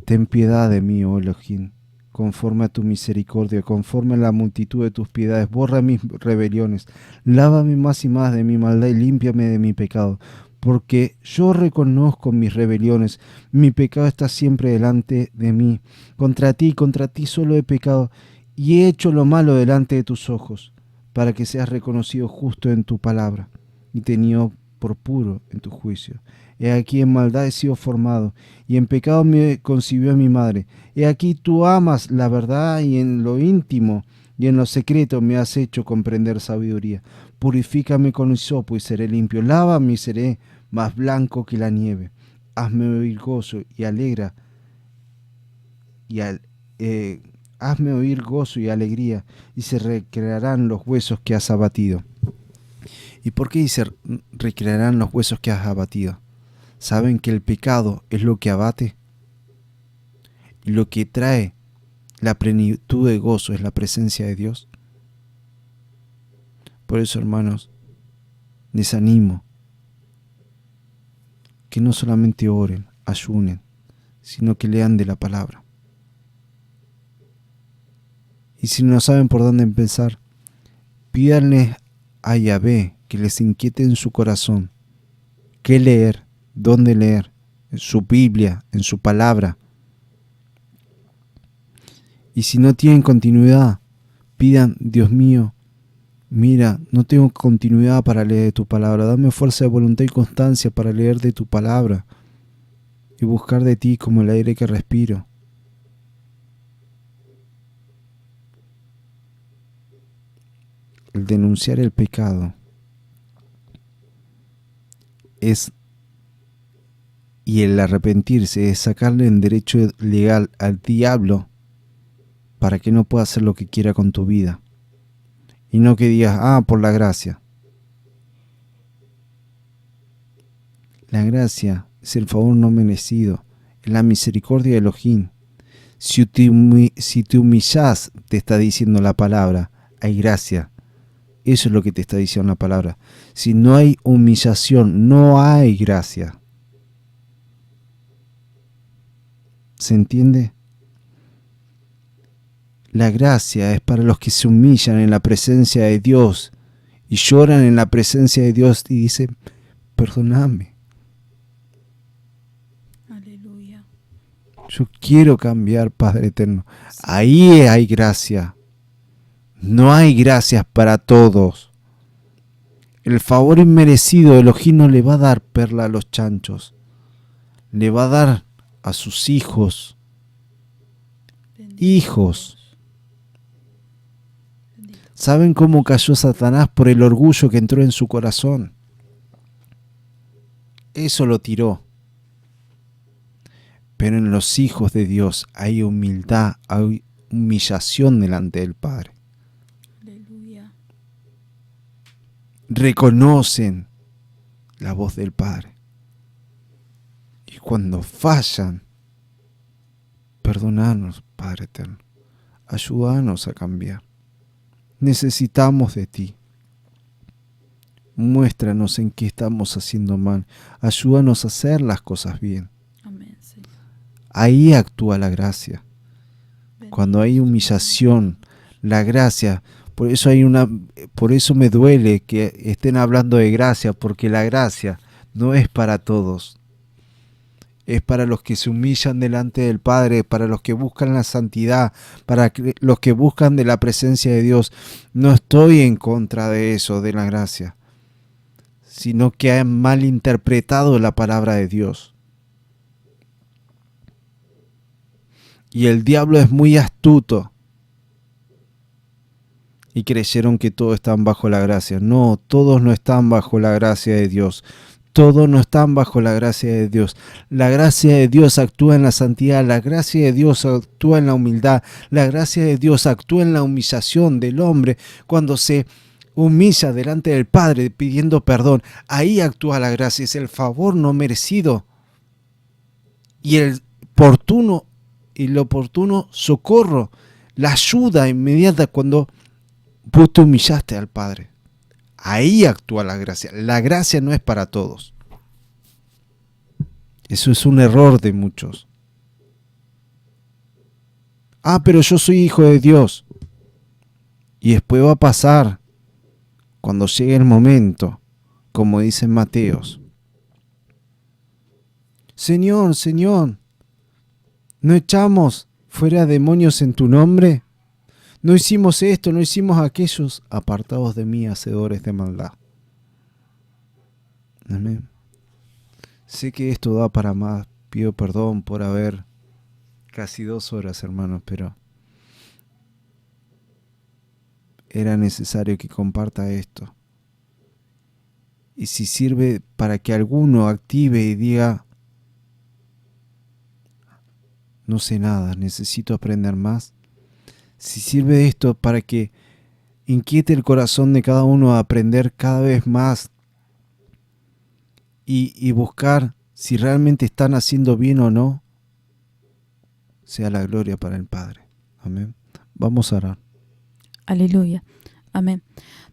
ten piedad de mí, oh Elohim, conforme a tu misericordia, conforme a la multitud de tus piedades, borra mis rebeliones, lávame más y más de mi maldad y límpiame de mi pecado, porque yo reconozco mis rebeliones, mi pecado está siempre delante de mí. Contra ti solo he pecado y he hecho lo malo delante de tus ojos, para que seas reconocido justo en tu palabra y tenido por puro en tu juicio. He aquí en maldad he sido formado, y en pecado me concibió mi madre. He aquí tú amas la verdad, y en lo íntimo y en lo secreto me has hecho comprender sabiduría. Purifícame con hisopo y seré limpio. Lávame y seré más blanco que la nieve. Hazme oír gozo y alegra, hazme oír gozo y alegría, y se recrearán los huesos que has abatido. ¿Y por qué dice recrearán los huesos que has abatido? ¿Saben que el pecado es lo que abate? Y lo que trae la plenitud de gozo es la presencia de Dios. Por eso, hermanos, les animo que no solamente oren, ayunen, sino que lean de la palabra. Y si no saben por dónde empezar, pídanle a Yahvé que les inquiete en su corazón qué leer, dónde leer, en su Biblia, en su palabra. Y si no tienen continuidad, pidan: Dios mío, mira, no tengo continuidad para leer de tu palabra, dame fuerza de voluntad y constancia para leer de tu palabra y buscar de ti como el aire que respiro. El denunciar el pecado y el arrepentirse es sacarle en derecho legal al diablo para que no pueda hacer lo que quiera con tu vida. Y no que digas: por la gracia. La gracia es el favor no merecido, es la misericordia de Elohim. Si te humillás, te está diciendo la palabra, hay gracia. Eso es lo que te está diciendo la palabra. Si no hay humillación, no hay gracia. ¿Se entiende? La gracia es para los que se humillan en la presencia de Dios y lloran en la presencia de Dios y dicen: perdóname. Aleluya. Yo quiero cambiar, Padre eterno. Sí. Ahí hay gracia. No hay gracias para todos. El favor inmerecido de Elohim no le va a dar perla a los chanchos. Le va a dar a sus hijos. Bendito hijos. Bendito. ¿Saben cómo cayó Satanás? Por el orgullo que entró en su corazón. Eso lo tiró. Pero en los hijos de Dios hay humildad, hay humillación delante del Padre. Aleluya. Reconocen la voz del Padre. Y cuando fallan, perdonanos, Padre eterno. Ayúdanos a cambiar. Necesitamos de ti. Muéstranos en qué estamos haciendo mal. Ayúdanos a hacer las cosas bien. Amén, Señor. Ahí actúa la gracia. Cuando hay humillación, la gracia. Por eso me duele que estén hablando de gracia, porque la gracia no es para todos. Es para los que se humillan delante del Padre, para los que buscan la santidad, para los que buscan de la presencia de Dios. No estoy en contra de eso, de la gracia, sino que han malinterpretado la palabra de Dios. Y el diablo es muy astuto. Y creyeron que todos están bajo la gracia. No, todos no están bajo la gracia de Dios. Todos no están bajo la gracia de Dios. La gracia de Dios actúa en la santidad. La gracia de Dios actúa en la humildad. La gracia de Dios actúa en la humillación del hombre cuando se humilla delante del Padre pidiendo perdón. Ahí actúa la gracia. Es el favor no merecido. Y el oportuno socorro. La ayuda inmediata cuando vos te humillaste al Padre. Ahí actúa la gracia. La gracia no es para todos. Eso es un error de muchos. Pero yo soy hijo de Dios. Y después va a pasar, cuando llegue el momento, como dice Mateos: Señor, Señor, ¿no echamos fuera demonios en tu nombre? No hicimos esto, no hicimos aquellos. Apartados de mí, hacedores de maldad. Amén. Sé que esto da para más. Pido perdón por haber casi 2 horas, hermanos, pero era necesario que comparta esto. Y si sirve para que alguno active y diga: no sé nada, necesito aprender más. Si sirve de esto para que inquiete el corazón de cada uno a aprender cada vez más y buscar si realmente están haciendo bien o no, sea la gloria para el Padre. Amén. Vamos a orar. Aleluya. Amén.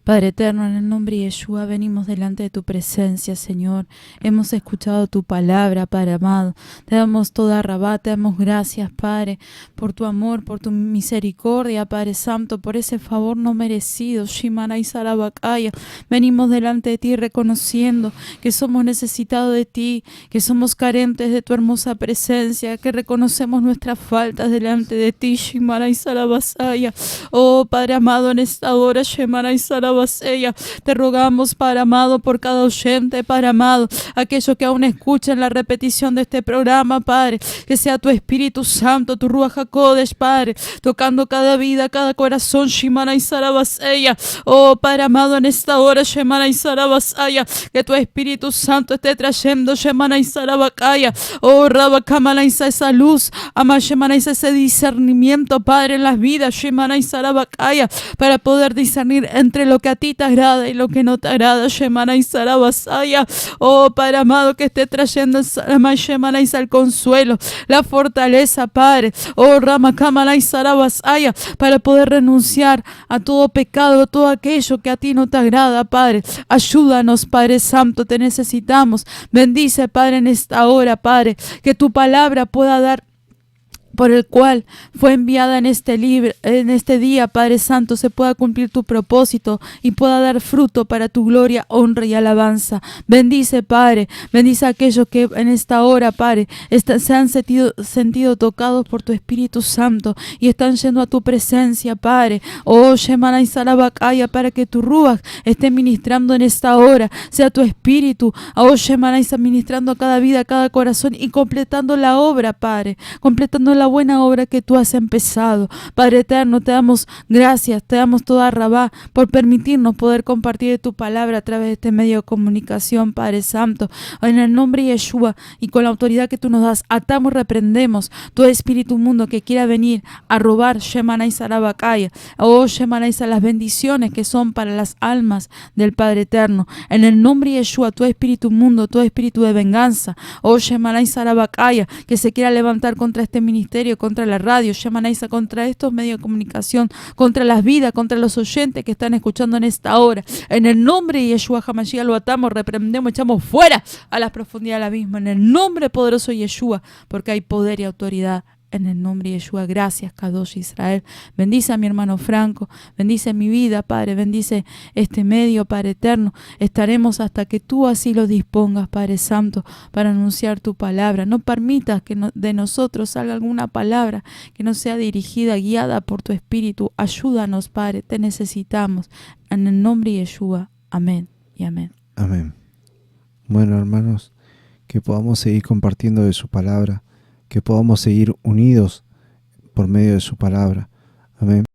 Padre eterno, en el nombre de Yeshua venimos delante de tu presencia, Señor. Hemos escuchado tu palabra, Padre amado. Te damos toda rabá, te damos gracias, Padre, por tu amor, por tu misericordia, Padre Santo, por ese favor no merecido. Shimana y Sarabakaya. Venimos delante de ti reconociendo que somos necesitados de ti, que somos carentes de tu hermosa presencia, que reconocemos nuestras faltas delante de ti, Shimana y Sarabasaya. Oh, Padre amado, en esta hora, Shimana y Sarabasaya, te rogamos, Padre amado, por cada oyente, Padre amado, aquellos que aún escuchan la repetición de este programa, Padre, que sea tu Espíritu Santo, tu Ruach HaKodesh, Padre, tocando cada vida, cada corazón, Shimana y Sarabasaya. Oh, Padre amado, en esta hora, Shemana y Sarabasaya, que tu Espíritu Santo esté trayendo, Shemana y Sarabakaya, oh, Rabakamana, esa luz, ama Shemana, ese discernimiento, Padre, en las vidas, Shemana y Sarabakaya, para poder discernir entre lo que a ti te agrada y lo que no te agrada, Shemana y Sarabasaya. Oh, Padre amado, que esté trayendo Shemana y el consuelo, la fortaleza, Padre, oh, Ramakamana y Sarabasaya, para poder renunciar a todo pecado, a todo aquello que a ti no te agrada, Padre. Ayúdanos, Padre Santo, te necesitamos. Bendice, Padre, en esta hora, Padre, que tu palabra pueda dar, por el cual fue enviada en este día, Padre Santo, se pueda cumplir tu propósito y pueda dar fruto para tu gloria, honra y alabanza. Bendice, Padre, bendice a aquellos que en esta hora, Padre, se han sentido tocados por tu Espíritu Santo y están yendo a tu presencia, Padre. Oh, Shemana y Sarabakaya, para que tu Ruach esté ministrando en esta hora, sea tu Espíritu, oh, Shemana y ministrando a cada vida, a cada corazón y completando la obra, Padre, completando la buena obra que tú has empezado. Padre eterno, te damos gracias, te damos toda rabá por permitirnos poder compartir tu palabra a través de este medio de comunicación, Padre Santo. En el nombre de Yeshua y con la autoridad que tú nos das, atamos, reprendemos todo espíritu mundo que quiera venir a robar Shemana y Sarabakaya, oh Shemana y las bendiciones que son para las almas del Padre eterno. En el nombre de Yeshua, todo espíritu mundo, todo espíritu de venganza, oh Shemana y Sarabakaya, que se quiera levantar contra este ministerio, contra la radio, Shemanaisa, contra estos medios de comunicación, contra las vidas, contra los oyentes que están escuchando en esta hora. En el nombre de Yeshua HaMashiach lo atamos, reprendemos, echamos fuera a las profundidades del abismo. En el nombre poderoso de Yeshua, porque hay poder y autoridad. En el nombre de Yeshua, gracias, Kadosh Israel. Bendice a mi hermano Franco, bendice mi vida, Padre, bendice este medio, Padre eterno. Estaremos hasta que tú así lo dispongas, Padre Santo, para anunciar tu palabra. No permitas que de nosotros salga alguna palabra que no sea dirigida, guiada por tu Espíritu. Ayúdanos, Padre, te necesitamos. En el nombre de Yeshua, amén y amén. Amén. Bueno, hermanos, que podamos seguir compartiendo de su palabra, que podamos seguir unidos por medio de su palabra. Amén.